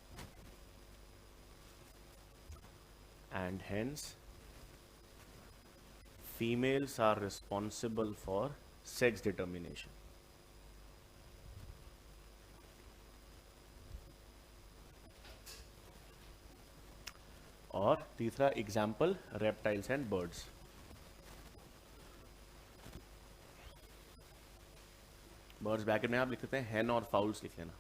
and hence females are responsible for sex determination. और तीसरा example reptiles and birds. Birds bracket में आप लिख सकते हैं हेन और fowls लिख लेना.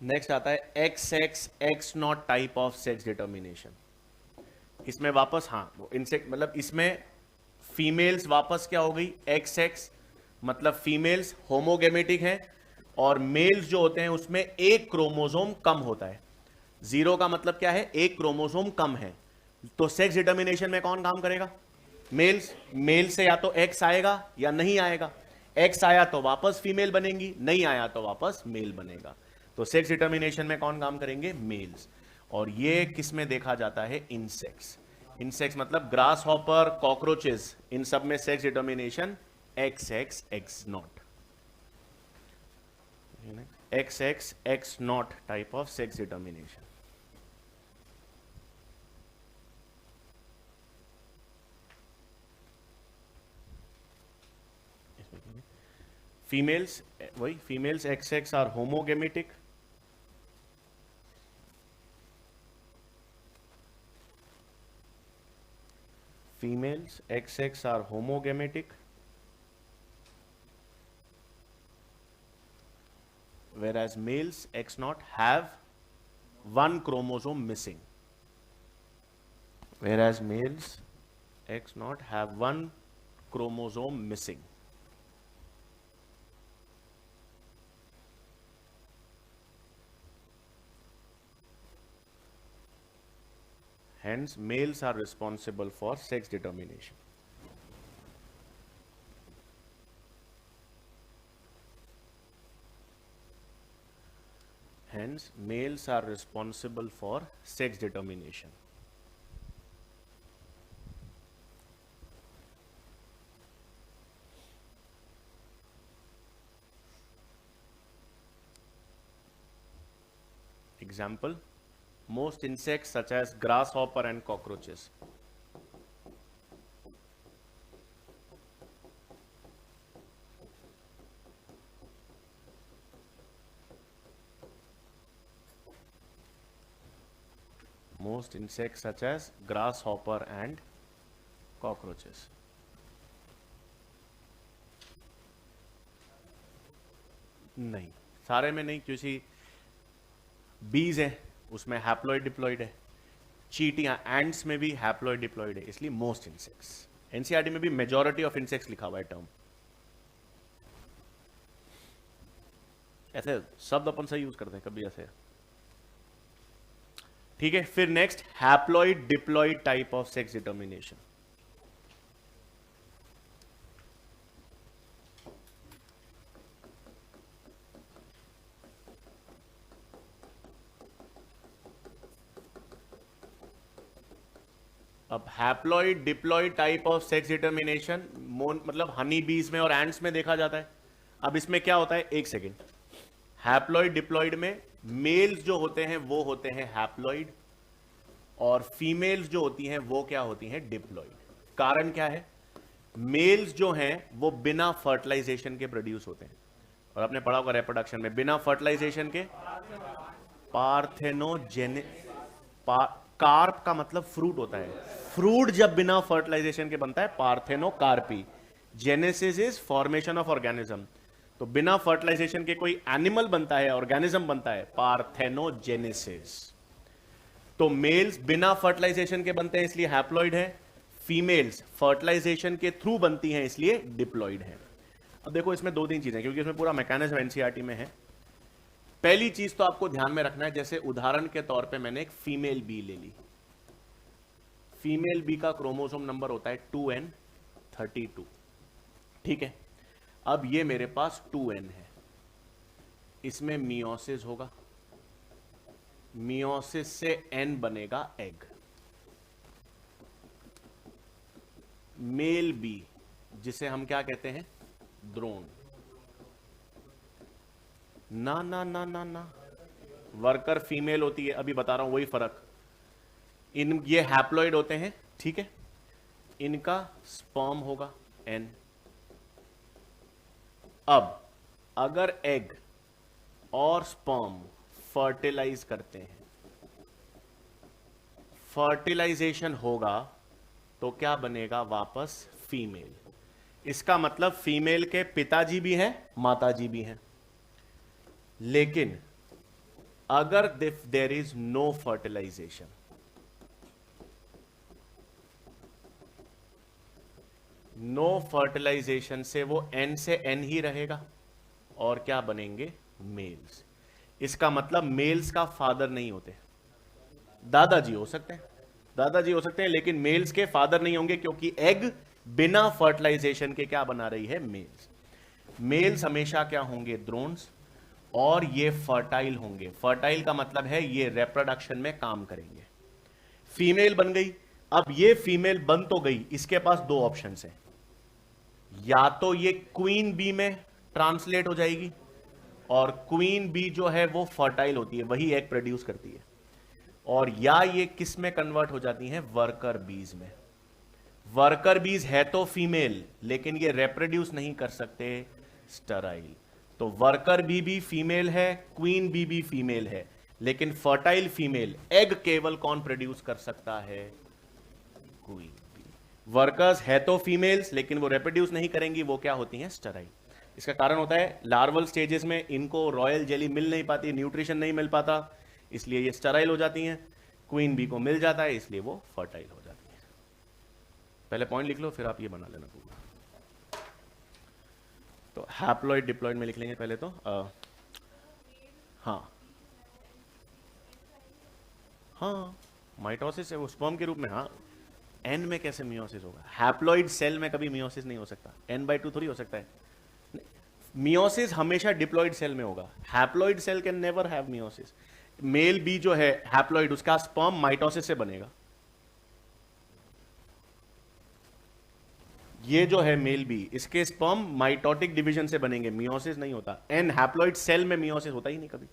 नेक्स्ट आता है x X X nought type of sex determination. इसमें वापस हाँ इंसेक्ट मतलब इसमें फीमेल्स वापस क्या हो गई एक्स एक्स, मतलब फीमेल्स होमोगेमेटिक हैं और मेल्स जो होते हैं उसमें एक क्रोमोसोम कम होता है. जीरो का मतलब क्या है, एक क्रोमोसोम कम है. तो सेक्स डिटर्मिनेशन में कौन काम करेगा, मेल्स. मेल से या तो एक्स आएगा या नहीं आएगा. एक्स आया तो वापस फीमेल बनेगी, नहीं आया तो वापस मेल बनेगा. तो सेक्स डिटर्मिनेशन में कौन काम करेंगे, मेल्स. और ये किस में देखा जाता है, इंसेक्ट्स. इंसेक्ट्स मतलब ग्रास हॉपर, कॉकरोचेस, इन सब में sex determination X X X nought. X X X nought type of sex determination. Females वही females X X are homogametic. Females XX are homogametic, whereas males X0 have one chromosome missing. Whereas males X0 have one chromosome missing. Hence, males are responsible for sex determination. Hence, males are responsible for sex determination. Example. Most insects such as grasshopper and cockroaches. Most insects such as grasshopper and cockroaches. नहीं, सारे में नहीं, क्योंकि बीज है उसमें haploid diploid है, चींटियां एंड्स में भी हैप्लॉइड डिप्लॉइड है, इसलिए मोस्ट इंसेक्ट्स. एनसीईआरटी में भी मेजॉरिटी ऑफ इंसेक्ट्स लिखा हुआ है टर्म. ऐसे शब्द अपन सही यूज करते हैं कभी ऐसे. ठीक है, फिर next haploid diploid type of sex determination. अब haploid diploid type of sex determination मतलब हनी बीज में और एंड्स में देखा जाता है. अब इसमें क्या होता है, एक सेकेंड. हैप्लॉइड डिप्लॉइड में मेल्स जो होते हैं वो होते हैं हैप्लॉइड और फीमेल्स जो होती हैं वो क्या होती हैं, डिप्लॉइड. कारण क्या है, मेल्स जो हैं वो बिना फर्टिलाइजेशन के प्रोड्यूस होते हैं. और आपने पढ़ा होगा रिप्रोडक्शन में बिना फर्टिलाइजेशन के कार्प का मतलब फ्रूट होता है. फ्रूट जब बिना फर्टिलाइजेशन के बनता है parthenocarpy. Genesis is formation of organism. तो बिना फर्टिलाइजेशन के कोई एनिमल बनता है, ऑर्गेनिज्म बनता है, पार्थेनोजेनेसिस. तो मेल्स बिना फर्टिलाइजेशन के बनते हैं इसलिए हैप्लॉइड है. फीमेल्स फर्टिलाइजेशन के थ्रू बनती हैं इसलिए डिप्लॉइड है. अब देखो इसमें दो तीन चीजें, क्योंकि इसमें पूरा मैकेनिज्म एनसीईआरटी में है. पहली चीज तो आपको ध्यान में रखना है, जैसे उदाहरण के तौर पे मैंने एक फीमेल बी ले ली. फीमेल बी का क्रोमोसोम नंबर होता है 2n32. ठीक है. अब ये मेरे पास 2n है, इसमें मियोसिस होगा, मियोसिस से n बनेगा एग। मेल बी, जिसे हम क्या कहते हैं, द्रोण। ना ना ना ना ना, वर्कर फीमेल होती है, अभी बता रहा हूं वही फर्क। ये हैप्लॉइड होते हैं, ठीक है, इनका स्पर्म होगा n। अब अगर एग और स्पर्म फर्टिलाइज करते हैं, फर्टिलाइजेशन होगा तो क्या बनेगा, वापस फीमेल। इसका मतलब फीमेल के पिताजी भी हैं, माताजी भी हैं। लेकिन अगर there is no fertilization, no fertilization से वो n से n ही रहेगा और क्या बनेंगे, मेल्स। इसका मतलब मेल्स का फादर नहीं होते, दादाजी हो सकते हैं, दादाजी हो सकते हैं, लेकिन मेल्स के फादर नहीं होंगे, क्योंकि एग बिना फर्टिलाइजेशन के क्या बना रही है, मेल्स। मेल्स हमेशा क्या होंगे, ड्रोन्स, और ये फर्टाइल होंगे। फर्टाइल का मतलब है ये रिप्रोडक्शन में काम करेंगे। फीमेल बन गई, अब ये फीमेल बन तो गई, इसके पास दो ऑप्शंस हैं, या तो ये क्वीन बी में ट्रांसलेट हो जाएगी, और क्वीन बी जो है वो फर्टाइल होती है, वही एग प्रोड्यूस करती है, और या ये किस में कन्वर्ट हो जाती हैं, वर्कर बीज में। वर्कर बीज है तो फीमेल, लेकिन ये रिप्रोड्यूस नहीं कर सकते, स्टराइल। तो वर्कर बी भी फीमेल है, क्वीन बी भी फीमेल है, लेकिन फर्टाइल फीमेल एग केवल कौन प्रोड्यूस कर सकता है, क्वीन बी। वर्कर्स है तो फीमेल्स, लेकिन वो रिप्रोड्यूस नहीं करेंगी, वो क्या होती हैं, स्टराइल। इसका कारण होता है लार्वल स्टेजेस में इनको रॉयल जेली मिल नहीं पाती, न्यूट्रिशन नहीं मिल पाता, इसलिए ये स्टराइल हो जाती हैं। क्वीन बी को मिल जाता है, इसलिए वो फर्टाइल हो जाती है। पहले पॉइंट लिख लो, फिर आप ये बना लेना पूरा। तो हैप्लॉइड डिप्लॉइड में लिख लेंगे पहले तो हाँ हाँ, माइटोसिस है वो स्पर्म के रूप में। हाँ, एन में कैसे मियोसिस होगा, हैप्लॉइड सेल में कभी मियोसिस नहीं हो सकता, n/2 थोड़ी हो सकता है। मियोसिस हमेशा डिप्लॉइड सेल में होगा, haploid cell can never have meiosis. Male bee जो है हैप्लॉइड, उसका स्पर्म माइटोसिस से बनेगा। ये जो है मेल बी, इसके स्पर्म माइटोटिक डिवीजन से बनेंगे, मियोसिस नहीं होता। एन हैप्लॉइड सेल में मियोसिस होता ही नहीं कभी।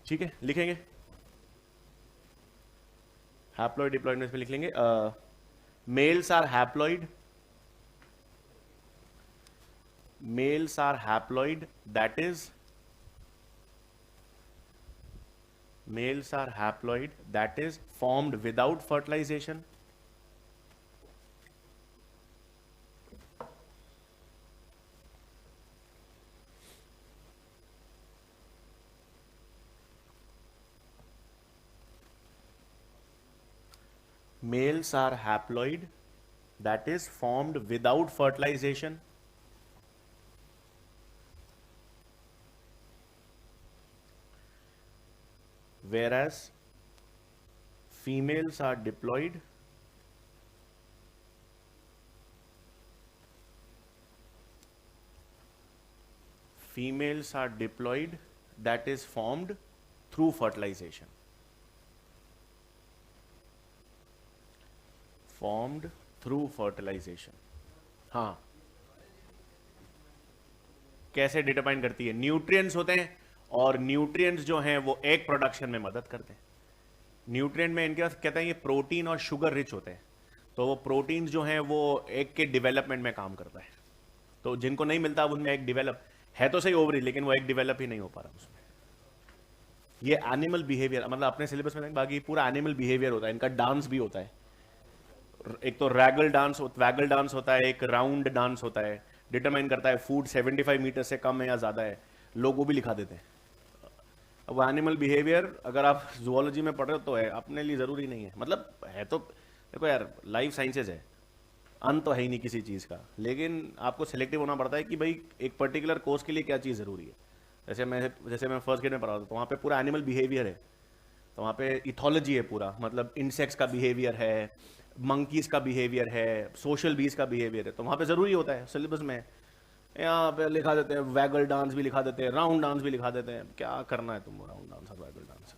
ठीक है, लिखेंगे हैप्लॉइड डिप्लॉइड में इसमें लिख लेंगे। Males are haploid, males are haploid, that is males are haploid, that is formed without fertilization. Males are haploid, that is formed without fertilization. Whereas females are diploid, females are diploid, that is formed through fertilization, formed through fertilization. हाँ, कैसे determine करती है, nutrients होते हैं, और nutrients जो हैं वो एग प्रोडक्शन में मदद करते हैं। न्यूट्रिएंट में इनके पास कहते हैं ये प्रोटीन और शुगर रिच होते हैं, तो वो प्रोटीन्स जो हैं वो एग के डेवलपमेंट में काम करता है। तो जिनको नहीं मिलता उनमें एग डेवलप है तो सही ओवरी, लेकिन वो एग डेवलप ही नहीं हो पा रहा उसमें। ये एनिमल बिहेवियर, मतलब अपने सिलेबस में बाकी पूरा एनिमल बिहेवियर होता है, इनका डांस भी होता है। एक तो वैगल डांस होता है, एक राउंड डांस होता है, डिटरमाइन करता है फूड 75 मीटर से कम है या ज्यादा है, लोगो भी लिखा देते हैं। अब एनिमल बिहेवियर अगर आप जूलॉजी में पढ़ रहे हो तो है, अपने लिए जरूरी नहीं है, मतलब है तो देखो यार, लाइफ साइंसेज है, अंत तो है ही नहीं किसी चीज का, लेकिन आपको सिलेक्टिव होना पड़ता है कि भाई एक पर्टिकुलर कोर्स के लिए क्या चीज जरूरी है। जैसे मैं फर्स्ट ग्रेड में पढ़ा था, तो वहाँ पे पूरा एनिमल बिहेवियर है, तो वहाँ पे इथोलॉजी है पूरा, मतलब इंसेक्ट्स का बिहेवियर है, मंकीज का बिहेवियर है, सोशल बीज का बिहेवियर है, तो वहां पे जरूरी होता है सिलेबस में। यहाँ पे लिखा देते हैं वैगल डांस भी लिखा देते हैं, राउंड डांस भी लिखा देते हैं। क्या करना है तुमको राउंड डांस और वैगल डांस?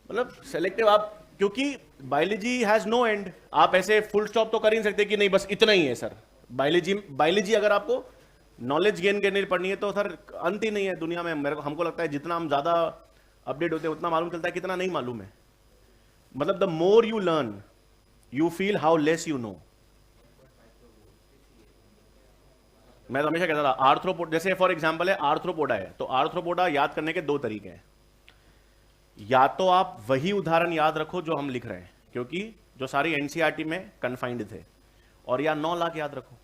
मतलब सेलेक्टिव आप, क्योंकि बायोलॉजी हैज नो एंड। आप ऐसे फुल स्टॉप तो कर ही नहीं सकते कि नहीं बस इतना ही है सर। बायोलॉजी बायोलॉजी अगर आपको नॉलेज गेन करनी पड़नी है तो सर अंत ही नहीं है दुनिया में। मेरे को हमको लगता है जितना हम ज्यादा अपडेट होते हैं उतना मालूम चलता है कितना नहीं मालूम है। मतलब the more you learn you feel how less you know. मैं तो हमेशा कहता था आर्थ्रोपोडा, जैसे फॉर एग्जांपल है आर्थ्रोपोडा है, तो आर्थ्रोपोडा याद करने के दो तरीके हैं। या तो आप वही उदाहरण याद रखो जो हम लिख रहे हैं, क्योंकि जो सारी एनसीईआरटी में कन्फाइंड थे, और या 9 लाख याद रखो,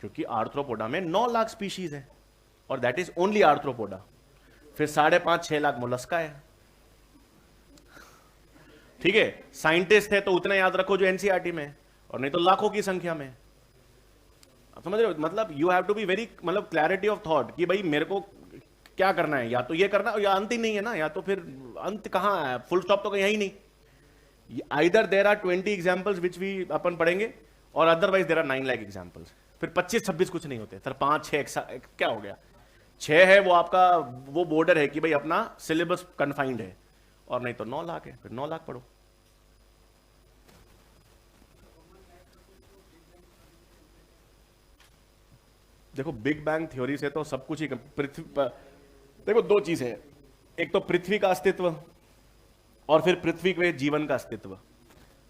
क्योंकि आर्थ्रोपोडा में 9 लाख स्पीशीज है और दैट इज ओनली आर्थ्रोपोडा। फिर 5.5-6 लाख मोलस्का है। ठीक है, साइंटिस्ट है तो उतना याद रखो जो एनसीईआरटी में, और नहीं तो लाखों की संख्या में। आप समझ रहे हो? मतलब you have to be very, मतलब क्लैरिटी ऑफ थॉट कि भाई मेरे को क्या करना है, या तो ये करना या अंत ही नहीं है ना, या तो फिर अंत कहां है, फुल स्टॉप तो कहीं नहीं। Either there are 20 examples which we अपन पढ़ेंगे, और otherwise there are 9 lakh examples. फिर 25-26 कुछ नहीं होते सर, 5-6 क्या हो गया? 6 है वो आपका वो बॉर्डर है कि भाई अपना सिलेबस कन्फाइंड है, और नहीं तो 9 लाख है, फिर 9 लाख पढ़ो। देखो बिग बैंग थ्योरी से तो सब कुछ ही पृथ्वी पर, देखो दो चीज है, एक तो पृथ्वी का अस्तित्व और फिर पृथ्वी पे जीवन का अस्तित्व।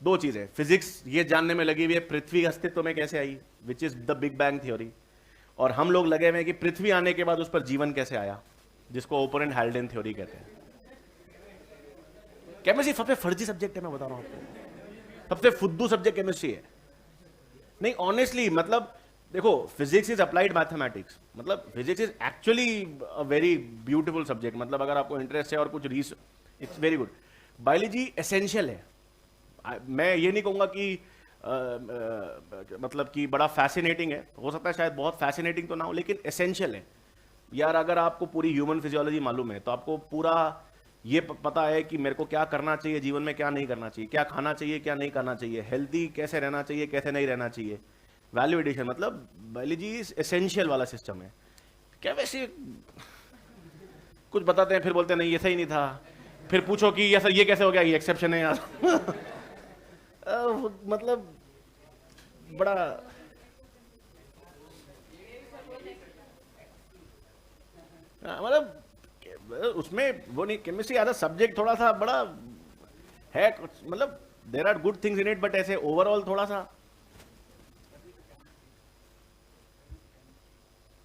दो चीजें फिजिक्स ये जानने में लगी हुई है पृथ्वी अस्तित्व में कैसे आई, which is the big bang theory, और हम लोग लगे हुए हैं कि पृथ्वी आने के बाद उस पर जीवन कैसे आया, जिसको ओपन हाल्डेन थ्योरी कहते हैं। केमिस्ट्री सबसे फर्जी सब्जेक्ट है, मैं बता रहा हूं आपको, सबसे फुद्दू सब्जेक्ट केमिस्ट्री है। नहीं ऑनेस्टली, मतलब देखो फिजिक्स इज अप्लाइड मैथमेटिक्स, मतलब physics is actually a very beautiful subject. मतलब अगर आपको इंटरेस्ट है और कुछ रीस, it's very good. Biology essential है। मैं ये नहीं कहूंगा कि मतलब कि बड़ा फैसिनेटिंग है, हो सकता है शायद बहुत फैसिनेटिंग तो ना हो, लेकिन एसेंशियल है यार। अगर आपको पूरी ह्यूमन फिजियोलॉजी मालूम है तो आपको पूरा ये पता है कि मेरे को क्या करना चाहिए जीवन में, क्या नहीं करना चाहिए, क्या खाना चाहिए, क्या नहीं करना चाहिए, हेल्दी कैसे रहना चाहिए, कैसे नहीं रहना चाहिए। वैल्यू एडिशन, मतलब बायोलॉजी एसेंशियल वाला सिस्टम है। क्या वैसे कुछ बताते हैं फिर बोलते हैं नहीं ये सही नहीं था, फिर पूछो कि ये सर ये कैसे हो गया, ये एक्सेप्शन है यार। मतलब बड़ा मतलब उसमें वो नहीं, केमिस्ट्री एज अ सब्जेक्ट थोड़ा सा बड़ा है, मतलब there are good things in it, but ऐसे ओवरऑल थोड़ा सा,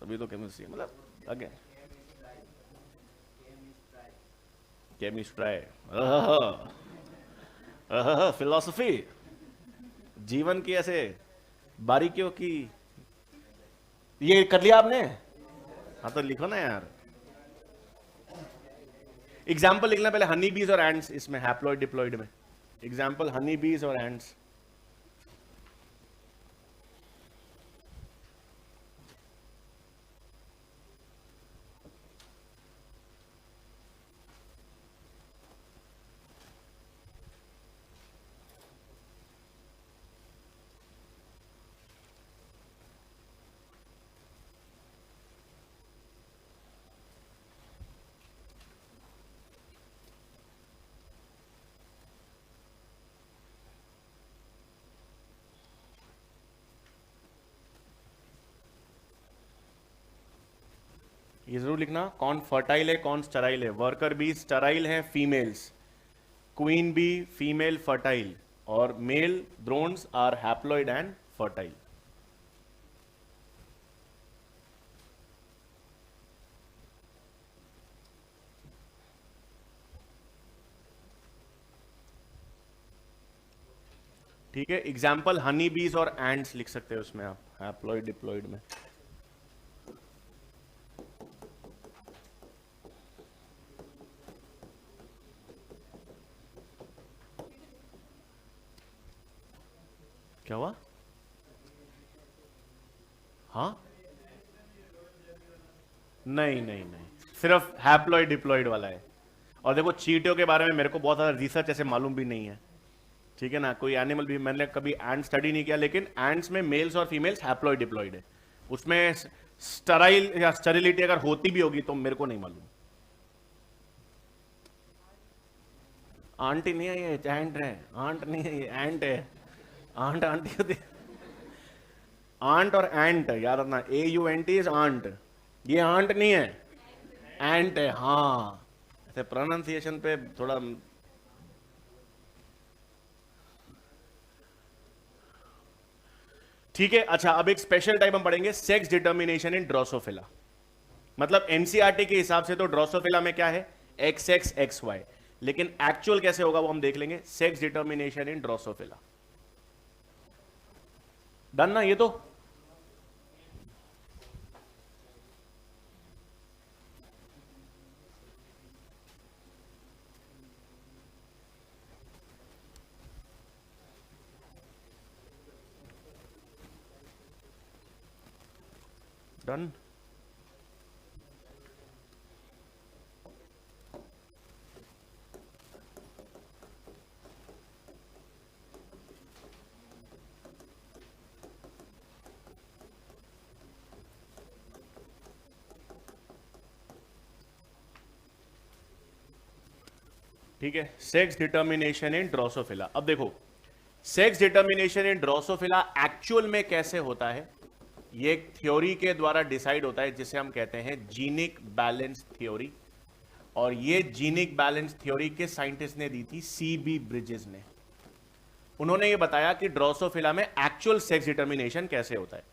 तभी तो केमिस्ट्री मतलब अगेन केमिस्ट्री, फिलोसफी, जीवन की ऐसे बारीकियों की। ये कर लिया आपने? हाँ तो लिखो ना यार, एग्जाम्पल लिखना पहले। हनी बीज और एंड्स इसमें हैप्लॉइड डिप्लॉइड में, एग्जाम्पल हनी बीज और एंड्स। ये जरूर लिखना कौन फर्टाइल है कौन स्टराइल है। वर्कर बी स्टराइल है females, queen bee female fertile, और male drones are haploid and fertile. ठीक है, एग्जाम्पल हनी बीज और एंड्स लिख सकते हैं उसमें आप, हैप्लॉइड डिप्लॉइड में। क्या हुआ? हाँ नहीं नहीं नहीं, सिर्फ हैप्लॉइड डिप्लॉइड वाला है। और देखो चींटियों के बारे में मेरे को बहुत ज्यादा रिसर्च ऐसे मालूम भी नहीं है, ठीक है ना, कोई एनिमल भी, मैंने कभी एंट स्टडी नहीं किया, लेकिन एंट्स में मेल्स और फीमेल्स हैप्लॉइड डिप्लॉइड है, उसमें स्टराइल या स्टरिलिटी अगर होती भी होगी तो मेरे को नहीं मालूम। आंटी नहीं है ये, एंट है, आंट नहीं है ये, एंट है। आंट आंटी होती, आंट और एंट याद रखना, AUNT इज आंट, ये आंट नहीं है, एंट है। हाँ, ऐसे प्रोनाउंसिएशन पे थोड़ा। ठीक है, अच्छा अब एक स्पेशल टाइप हम पढ़ेंगे, सेक्स डिटर्मिनेशन इन ड्रोसोफिला। मतलब एनसीईआरटी के हिसाब से तो ड्रोसोफिला में क्या है, XX XY, लेकिन एक्चुअल कैसे होगा वो हम देख लेंगे। Sex determination in Drosophila, done ना ये तो। डन। ठीक है, सेक्स डिटर्मिनेशन इन ड्रोसोफिला। अब देखो, sex determination in Drosophila actual में कैसे होता है, ये एक थ्योरी के द्वारा डिसाइड होता है जिसे हम कहते हैं जीनिक बैलेंस थ्योरी। और ये जीनिक बैलेंस थ्योरी के साइंटिस्ट ने दी थी, CB ब्रिजेस ने। उन्होंने ये बताया कि ड्रोसोफिला में एक्चुअल सेक्स डिटर्मिनेशन कैसे होता है।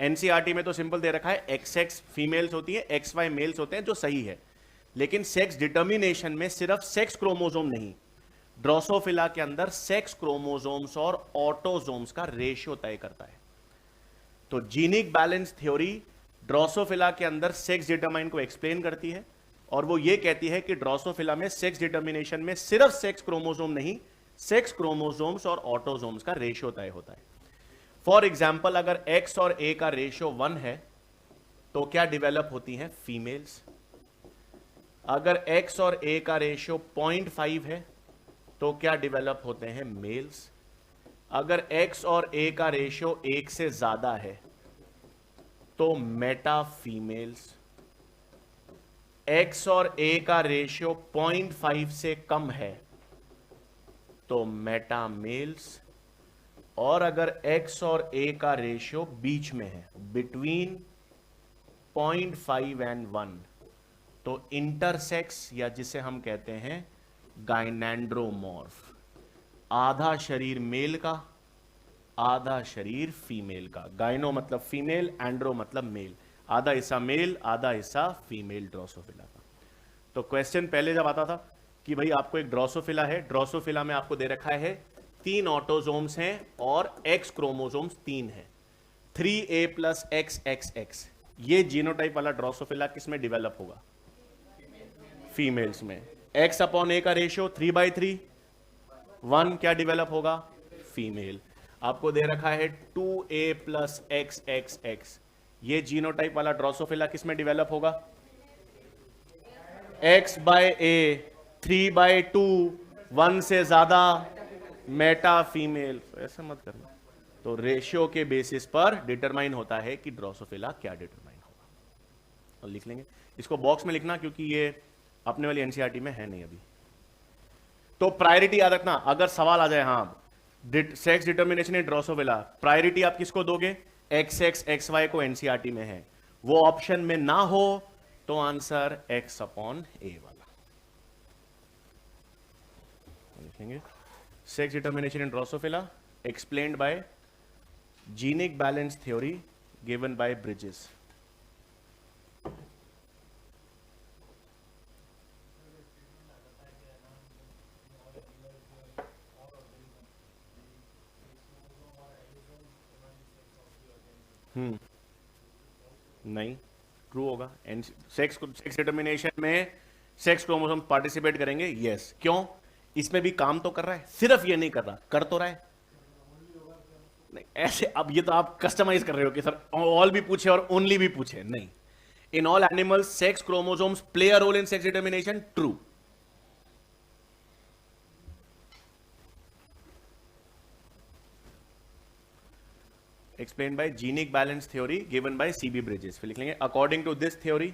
एनसीईआरटी में तो सिंपल दे रखा है, XX फीमेल्स होती है, XY मेल्स होते हैं, जो सही है। लेकिन सेक्स डिटर्मिनेशन में सिर्फ सेक्स क्रोमोसोम नहीं, ड्रोसोफिला के अंदर सेक्स क्रोमोसोम्स और ऑटोसोम्स का रेशियो तय करता है। तो जीनिक बैलेंस थ्योरी ड्रोसोफिला के अंदर सेक्स डिटरमाइन को एक्सप्लेन करती है, और वो ये कहती है कि ड्रोसोफिला में सेक्स डिटर्मिनेशन में सिर्फ सेक्स क्रोमोसोम नहीं, सेक्स क्रोमोसोम्स और ऑटोसोम्स का रेशियो तय होता है। फॉर एग्जाम्पल, अगर X और A का रेशियो 1 है तो क्या डेवलप होती हैं, फीमेल्स। अगर X और A का रेशियो 0.5 है तो क्या डेवलप होते हैं, मेल्स। अगर X और A का रेशियो 1 से ज्यादा है तो मेटा फीमेल्स। X और A का रेशियो 0.5 से कम है तो मेटा मेल्स। और अगर X और A का रेशियो बीच में है, बिटवीन 0.5 एंड 1, तो इंटरसेक्स, या जिसे हम कहते हैं गाइनेंड्रोमॉर्फ, आधा शरीर मेल का आधा शरीर फीमेल का। गाइनो मतलब फीमेल, एंड्रो मतलब मेल, आधा हिस्सा मेल आधा हिस्सा फीमेल ड्रोसोफिला का। तो क्वेश्चन पहले जब आता था कि भाई आपको एक ड्रोसोफिला है, ड्रोसोफिला में आपको दे रखा है 3 ऑटोसोम्स हैं और X क्रोमोसोम्स 3 हैं, 3A + XXX। ये जीनोटाइप वाला ड्रोसोफिला किसमें डेवलप होगा, फीमेल्स में। X/A का रेशियो 3/3, 1 क्या डेवलप होगा, फीमेल। आपको दे रखा है 2A + XXX, ये जीनोटाइप वाला ड्रोसोफिला किसमें डेवलप होगा, X/A, 3/2, 1 से ज्यादा, मेटा फीमेल। ऐसे मत करना। तो रेशियो के बेसिस पर डिटरमाइन होता है कि ड्रोसोफिला क्या डिटरमाइन होगा। और लिख लेंगे इसको, बॉक्स में लिखना, क्योंकि ये अपने वाली एनसीईआरटी में है नहीं अभी। तो प्रायोरिटी याद रखना, अगर सवाल आ जाए, हाँ sex determination in Drosophila, priority आप किसको दोगे, XX XY को एनसीईआरटी में है, वो ऑप्शन में ना हो तो आंसर X/A वाला लिखेंगे। Sex determination in Drosophila explained bye genic balance theory given by bridges. नहीं, ट्रू होगा। सेक्स डिटर्मिनेशन में सेक्स क्रोमोसोम पार्टिसिपेट करेंगे, यस। क्यों, इसमें भी काम तो कर रहा है, सिर्फ ये नहीं कर रहा, कर तो रहा है। नहीं ऐसे, अब ये तो आप कस्टमाइज कर रहे हो कि सर ऑल भी पूछे और ओनली भी पूछे, नहीं। In all animals sex chromosomes play a role in sex determination, true. explained by genic balance theory given by CB Bridges. फिर लिख लेंगे according to this theory,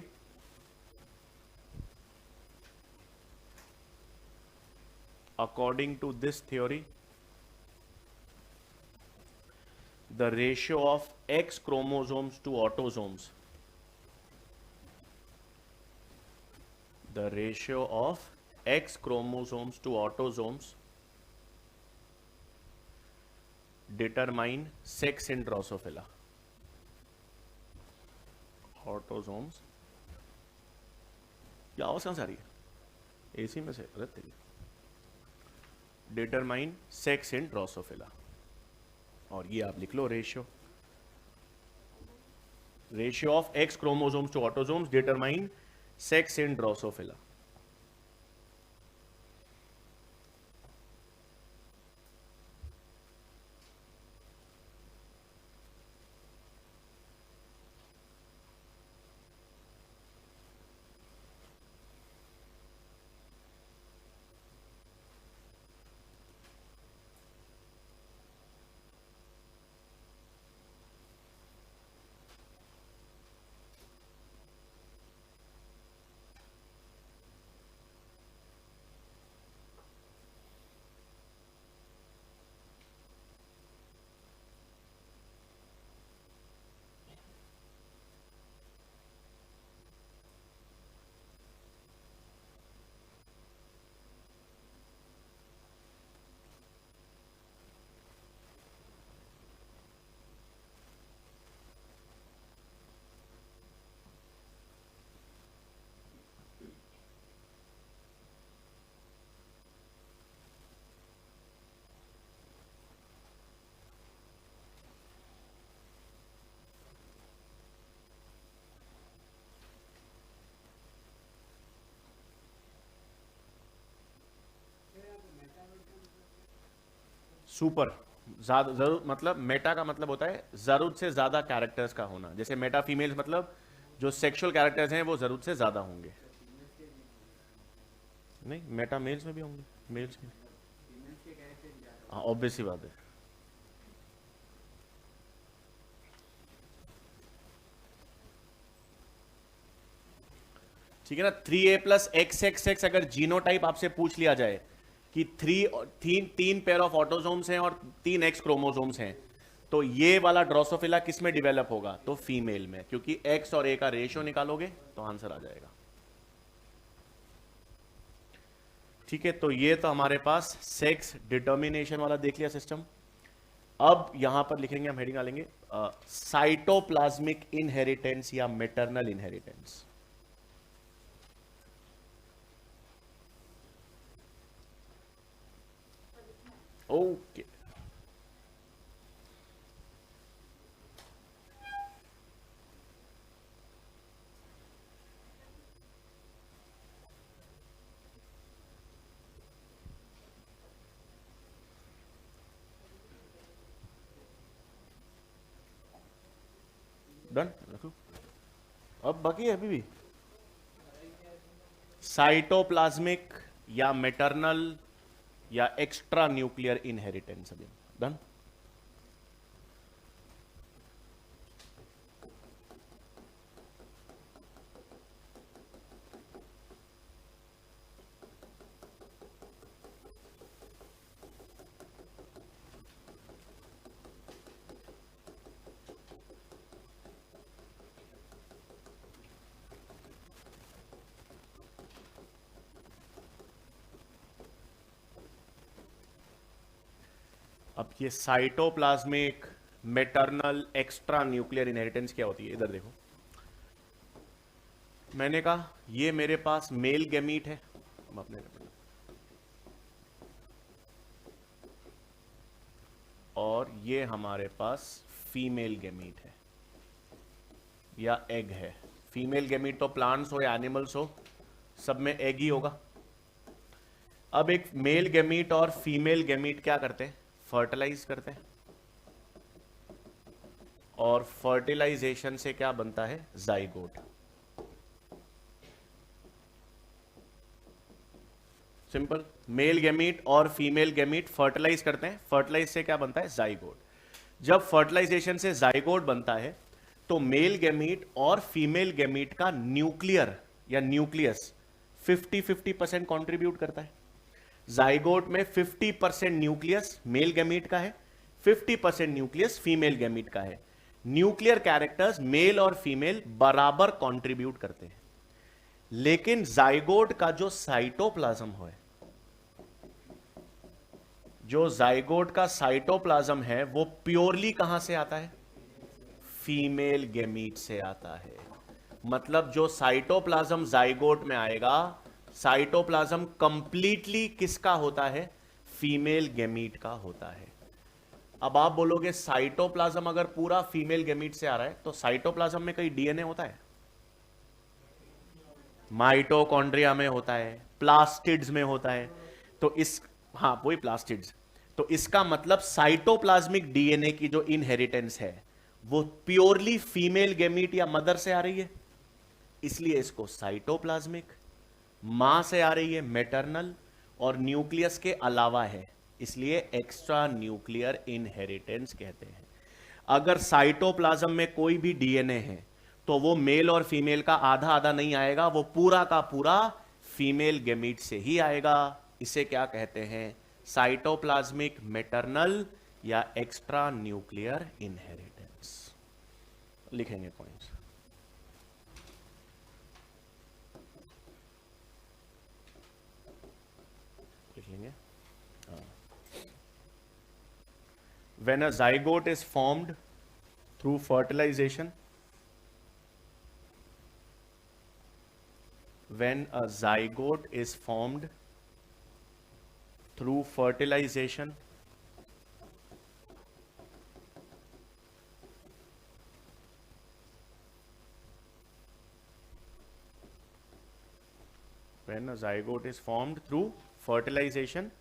according to this theory, the ratio of X chromosomes to autosomes, the ratio of X chromosomes to autosomes determine sex in Drosophila. Autosomes, क्या आवाज कहां से आ रही है? AC में से रहते हैं. डिटरमाइन सेक्स इन ड्रोसोफिला, और ये आप लिख लो ratio, ratio of X chromosomes to autosomes determine sex in Drosophila. Super जरूर, मतलब मेटा का मतलब होता है जरूरत से ज्यादा कैरेक्टर्स का होना. जैसे मेटा फीमेल्स मतलब जो सेक्सुअल कैरेक्टर्स हैं वो जरूरत से ज्यादा होंगे. नहीं, मेटा मेल्स में भी होंगे, मेल्स में. हाँ, ऑब्वियस सी बात है. ठीक है ना. 3a+XX अगर जीनोटाइप आपसे पूछ लिया जाए कि तीन पेयर ऑफ ऑटोसोम्स हैं और 3 एक्स क्रोमोसोम्स हैं, तो ये वाला ड्रोसोफिला किस में डेवलप होगा? तो फीमेल में, क्योंकि एक्स और ए का रेशियो निकालोगे तो आंसर आ जाएगा. ठीक है, तो ये तो हमारे पास सेक्स डिटर्मिनेशन वाला देख लिया सिस्टम. अब यहां पर लिखेंगे, हम हेडिंग डालेंगे साइटोप्लाज्मिक इनहेरिटेंस या मैटरनल इनहेरिटेंस. ओके, डन रखो. अब बाकी है अभी भी साइटोप्लाज्मिक या मैटरनल या एक्स्ट्रा न्यूक्लियर इनहेरिटेंस. अभी डन. अब ये cytoplasmic maternal extra nuclear inheritance क्या होती है? इधर देखो, मैंने कहा ये मेरे पास मेल गैमीट है, हम अपने और ये हमारे पास फीमेल गैमीट है या एग है. फीमेल गैमीट तो प्लांट्स हो या एनिमल्स हो, सब में एग ही होगा. अब एक मेल गैमीट और फीमेल गैमीट क्या करते हैं? फर्टिलाइज करते हैं, और फर्टिलाइजेशन से क्या बनता है? जाइगोट. सिंपल. मेल गैमीट और फीमेल गैमीट फर्टिलाइज करते हैं, फर्टिलाइज से क्या बनता है? जाइगोट. जब फर्टिलाइजेशन से जाइगोट बनता है तो मेल गैमीट और फीमेल गैमीट का न्यूक्लियर या न्यूक्लियस 50-50% कॉन्ट्रीब्यूट करता है। जाइगोट में 50% न्यूक्लियस मेल गैमीट का है, 50% न्यूक्लियस फीमेल गैमीट का है। न्यूक्लियर कैरेक्टर्स मेल और फीमेल बराबर कंट्रीब्यूट करते हैं, लेकिन जाइगोट का जो साइटोप्लाज्म है, जो जाइगोट का साइटोप्लाज्म है वो प्योरली कहां से आता है? फीमेल गैमीट से आता है। मतलब जो साइटोप्लाज्म जाइगोट में आएगा, साइटोप्लाज्म कंप्लीटली किसका होता है? फीमेल गैमीट का होता है। अब आप बोलोगे साइटोप्लाज्म अगर पूरा फीमेल गैमीट से आ रहा है तो साइटोप्लाज्म में कहीं डीएनए होता है? माइटोकॉन्ड्रिया में होता है, प्लास्टिड्स में होता है। तो इस हाँ वही प्लास्टिड्स। तो इसका मतलब साइटोप्लाज्मिक डीएनए की जो इनहेरिटेंस है वो प्योरली फीमेल गैमीट या मदर से आ रही है, इसलिए इसको साइटोप्लाज्मिक। मां से आ रही है मैटरनल, और न्यूक्लियस के अलावा है, इसलिए एक्स्ट्रा न्यूक्लियर इनहेरिटेंस कहते हैं। अगर साइटोप्लाज्म में कोई भी डीएनए है तो वो मेल और फीमेल का आधा आधा नहीं आएगा, वो पूरा का पूरा फीमेल गैमीट से ही आएगा। इसे क्या कहते हैं? साइटोप्लाज्मिक मैटरनल या एक्स्ट्रा न्यूक्लियर इनहेरिटेंस। लिखेंगे पॉइंट्स। लिख लेंगे। When a zygote is formed through fertilization, when a zygote is formed through fertilization, when a zygote is formed through fertilization,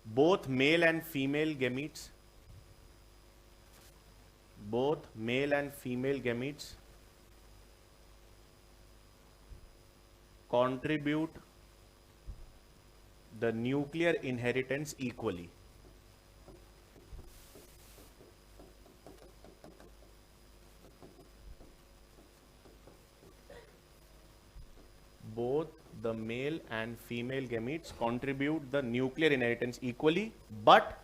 both male and female gametes, both male and female gametes contribute the nuclear inheritance equally. Both the male and female gametes contribute the nuclear inheritance equally, but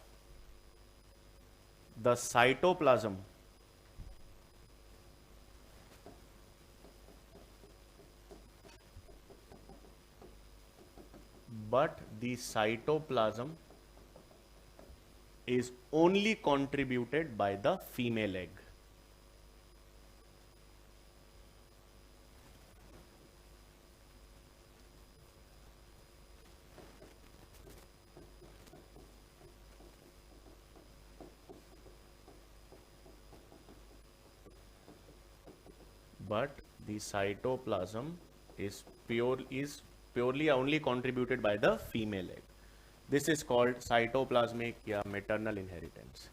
the cytoplasm is only contributed by the female egg. But the cytoplasm is purely only contributed by the female egg. This is called cytoplasmic या maternal inheritance.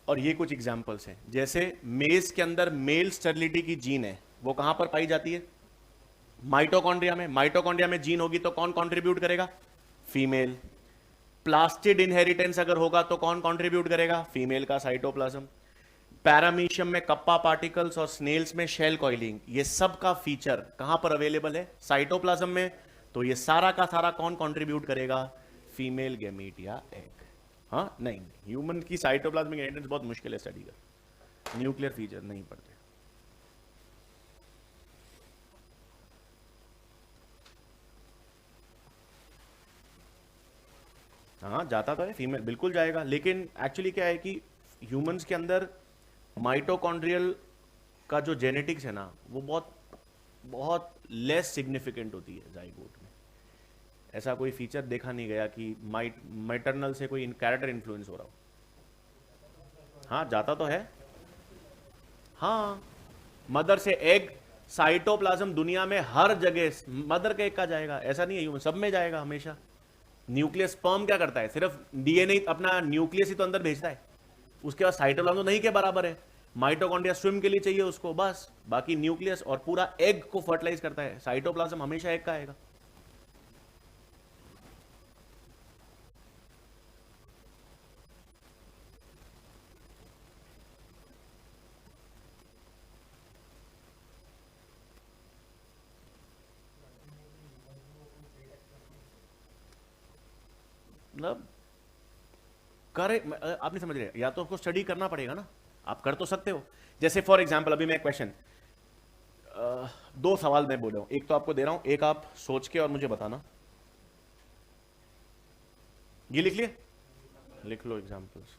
और ये कुछ examples हैं, जैसे मेज के अंदर male sterility की जीन है, वो कहां पर पाई जाती है? माइटोकॉन्ड्रिया में। माइटोकॉन्ड्रिया में जीन होगी तो कौन कंट्रीब्यूट करेगा? फीमेल। प्लास्टिड इनहेरिटेंस अगर होगा तो कौन कंट्रीब्यूट करेगा? फीमेल का साइटोप्लाज्म। पैरामीशियम में कप्पा पार्टिकल्स और स्नेल्स में शेल कॉइलिंग, ये सब का फीचर कहां पर अवेलेबल है? साइटोप्लाज्म में। तो ये सारा का सारा कौन कंट्रीब्यूट करेगा? फीमेल गैमीट या एग। हाँ नहीं, ह्यूमन की साइटोप्लाज्मिक इनहेरिटेंस बहुत मुश्किल है स्टडी कर, न्यूक्लियर फीचर नहीं पढ़ते। हाँ जाता तो है, फीमेल बिल्कुल जाएगा, लेकिन एक्चुअली क्या है कि ह्यूमंस के अंदर माइटोकॉन्ड्रियल का जो जेनेटिक्स है ना वो बहुत बहुत लेस सिग्निफिकेंट होती है जाइगोट में। ऐसा कोई फीचर देखा नहीं गया कि मैटरनल से कोई कैरेक्टर इन्फ्लुएंस हो रहा हो। हाँ जाता तो है। हाँ मदर से एग, साइटोप्लाज्म दुनिया में हर जगह मदर के एग का जाएगा, ऐसा नहीं है, ह्यूमन सब में जाएगा हमेशा। न्यूक्लियस स्पर्म क्या करता है, सिर्फ डीएनए अपना न्यूक्लियस ही तो अंदर भेजता है, उसके बाद साइटोप्लाज्म तो नहीं के बराबर है, माइटोकॉन्ड्रिया स्विम के लिए चाहिए उसको बस, बाकी न्यूक्लियस और पूरा एग को फर्टिलाइज करता है, साइटोप्लाज्म हमेशा एग का आएगा। मतलब करे आप नहीं समझ रहे, या तो उसको स्टडी करना पड़ेगा ना, आप कर तो सकते हो। जैसे फॉर एग्जांपल अभी मैं क्वेश्चन, दो सवाल मैं बोल रहा हूं, एक तो आपको दे रहा हूं, एक आप सोच के और मुझे बताना। ये लिख लिए, लिख लो एग्जांपल्स।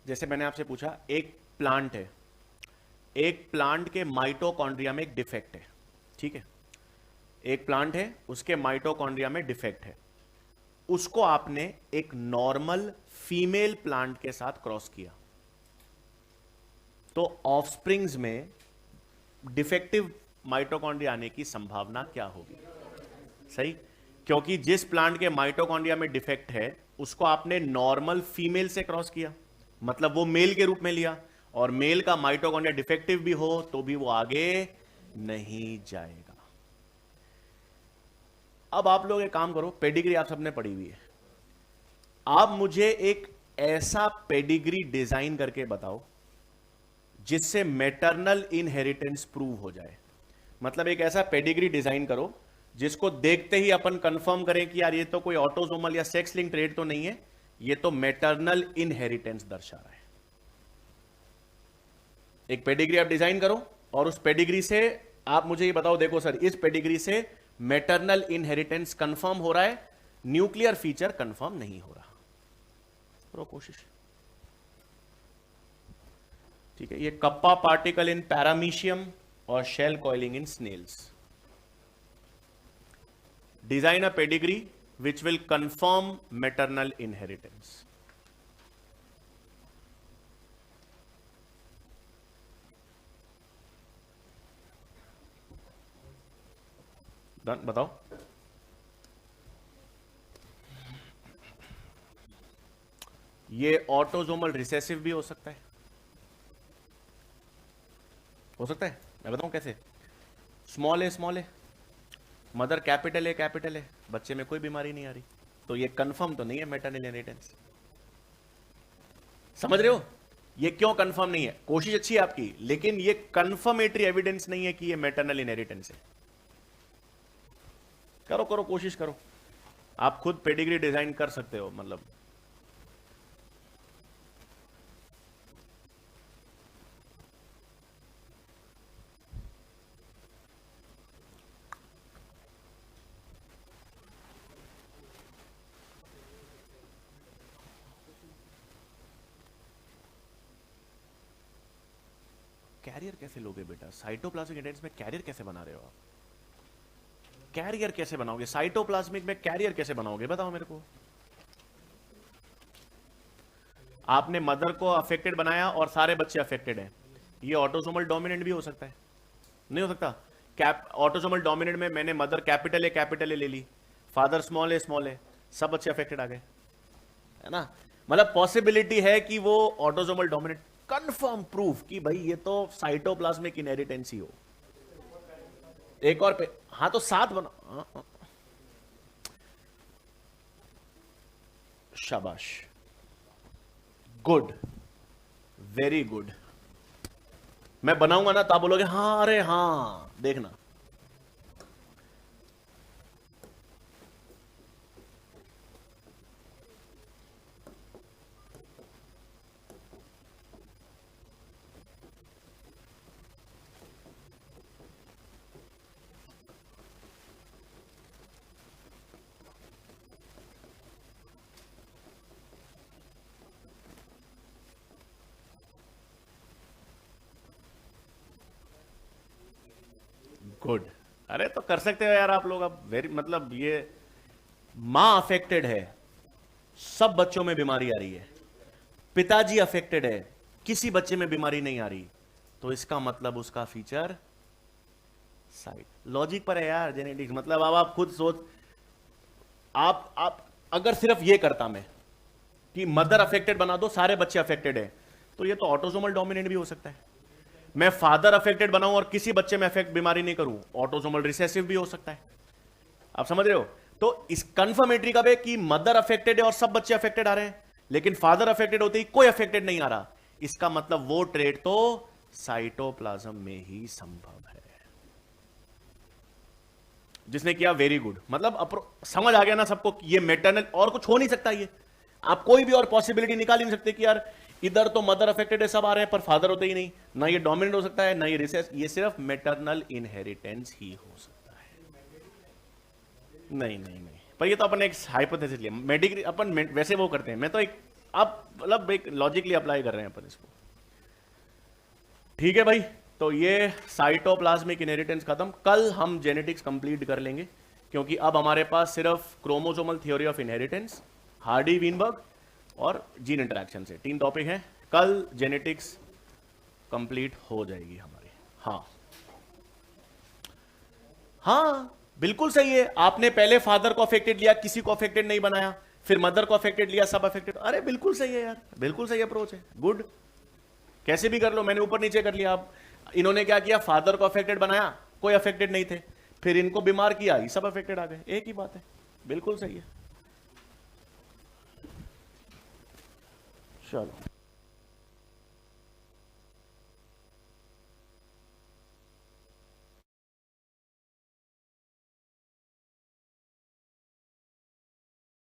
जैसे मैंने आपसे पूछा, एक प्लांट है, एक प्लांट के माइटोकॉन्ड्रिया में एक डिफेक्ट है, ठीक है, एक प्लांट है उसके माइटोकॉन्ड्रिया में डिफेक्ट है, उसको आपने एक नॉर्मल फीमेल प्लांट के साथ क्रॉस किया, तो ऑफस्प्रिंग्स में डिफेक्टिव माइटोकॉन्ड्रिया आने की संभावना क्या होगी? सही, क्योंकि जिस प्लांट के माइटोकॉन्ड्रिया में डिफेक्ट है उसको आपने नॉर्मल फीमेल से क्रॉस किया, मतलब वो मेल के रूप में लिया, और मेल का माइटोकॉन्ड्रिया डिफेक्टिव भी हो तो भी वो आगे नहीं जाएगा। अब आप लोग एक काम करो, पेडिग्री आप सबने पढ़ी हुई है, आप मुझे एक ऐसा पेडिग्री डिजाइन करके बताओ जिससे मैटरनल इनहेरिटेंस प्रूव हो जाए। मतलब एक ऐसा पेडिग्री डिजाइन करो जिसको देखते ही अपन कंफर्म करें कि यार ये तो कोई ऑटोसोमल या सेक्स लिंक ट्रेट तो नहीं है, ये तो मैटरनल इनहेरिटेंस दर्शा रहा है। एक पेडिग्री आप डिजाइन करो और उस पेडिग्री से आप मुझे ये बताओ, देखो सर इस पेडिग्री से मैटरनल इनहेरिटेंस कंफर्म हो रहा है, न्यूक्लियर फीचर कंफर्म नहीं हो रहा। करो कोशिश, ठीक है। ये कप्पा पार्टिकल इन पैरामीशियम और shell coiling in snails. Design a pedigree which will confirm maternal inheritance. Done, बताओ। ये ऑटोसोमल रिसेसिव भी हो सकता है, हो सकता है, मैं बताऊं कैसे। स्मॉल ए मदर कैपिटल है, बच्चे में कोई बीमारी नहीं आ रही, तो ये कंफर्म तो नहीं है मैटरनल इनहेरिटेंस। समझ रहे हो ये क्यों कंफर्म नहीं है? कोशिश अच्छी है आपकी, लेकिन ये कंफर्मेटरी एविडेंस नहीं है कि ये मैटरनल इनहेरिटेंस है। करो करो कोशिश करो, आप खुद पेडिग्री डिजाइन कर सकते हो, मतलब कैरियर कैसे लोगे बेटा? साइटोप्लाज्मिक इनहेरिटेंस में कैरियर कैसे बना रहे हो आप? कैरियर कैसे बनाओगे साइटोप्लाज्मिक में? कैरियर कैसे बनाओगे बताओ मेरे को। आपने मदर को अफेक्टेड बनाया और सारे बच्चे अफेक्टेड हैं, ये ऑटोसोमल डोमिनेंट भी हो सकता है, नहीं हो सकता? कैप ऑटोसोमल डोमिनेंट में मैंने मदर कैपिटल ए ले ली, फादर स्मॉल ए, सब बच्चे अफेक्टेड आ गए, है ना? मतलब पॉसिबिलिटी है कि वो ऑटोसोमल डोमिनेंट, कंफर्म प्रूफ कि भाई ये तो साइटोप्लाज्मिक इनहेरिटेंस ही हो। एक और पे, हाँ तो सात बना, शाबाश, गुड, वेरी गुड। मैं बनाऊंगा ना तो आप बोलोगे हाँ, अरे हाँ, देखना। गुड। अरे तो कर सकते हो यार आप लोग। अब वेरी मतलब ये मां अफेक्टेड है, सब बच्चों में बीमारी आ रही है, पिताजी अफेक्टेड है, किसी बच्चे में बीमारी नहीं आ रही, तो इसका मतलब उसका फीचर साइट। लॉजिक पर है यार जेनेटिक्स। मतलब अब आप खुद सोच, आप अगर सिर्फ ये करता मैं कि मदर अफेक्टेड बना दो, सारे बच्चे अफेक्टेड है, तो ये तो ऑटोसोमल डोमिनेंट भी हो सकता है। मैं फादर अफेक्टेड बनाऊं और किसी बच्चे में अफेक्ट बीमारी नहीं करूं, ऑटोसोमल रिसेसिव भी हो सकता है। आप समझ रहे हो? तो इस कंफर्मेटरी कब है कि मदर अफेक्टेड है और सब बच्चे अफेक्टेड आ रहे हैं, लेकिन फादर अफेक्टेड होते ही कोई अफेक्टेड नहीं आ रहा, इसका मतलब वो ट्रेट तो साइटोप्लाज्म में ही संभव है। जिसने किया वेरी गुड। मतलब समझ आ गया ना सबको कि ये मेटरनल, और कुछ हो नहीं सकता। ये आप कोई भी और पॉसिबिलिटी निकाल ही नहीं सकते कि यार इधर तो मदर अफेक्टेड है, सब आ रहे हैं, पर फादर होते ही नहीं, ना ये डोमिनेंट हो सकता है ना ये रिसेस, ये सिर्फ मेटरनल इनहेरिटेंस ही हो सकता है। नहीं नहीं नहीं, पर ये तो अपन एक हाइपोथेसिस लिया, मेडिकल अपन वैसे वो करते हैं, मैं तो एक आप मतलब एक लॉजिकली अप्लाई कर रहे हैं अपन इसको। ठीक है भाई, तो ये साइटोप्लाज्मिक इनहेरिटेंस खत्म। कल हम जेनेटिक्स कंप्लीट कर लेंगे, क्योंकि अब हमारे पास सिर्फ chromosomal theory of inheritance, Hardy Weinberg और जीन इंटरैक्शन से 3 टॉपिक हैं। कल जेनेटिक्स कंप्लीट हो जाएगी हमारी। हाँ हाँ बिल्कुल सही है। आपने पहले फादर को अफेक्टेड लिया, किसी को अफेक्टेड नहीं बनाया, फिर मदर को अफेक्टेड लिया, सब अफेक्टेड। अरे बिल्कुल सही है यार, बिल्कुल सही अप्रोच है, गुड। कैसे भी कर लो, मैंने ऊपर नीचे कर लिया। आप इन्होंने क्या किया, फादर को अफेक्टेड बनाया, कोई अफेक्टेड नहीं थे, फिर इनको बीमार किया, ये सब अफेक्टेड आ गए, एक ही बात है, बिल्कुल सही है। चलो।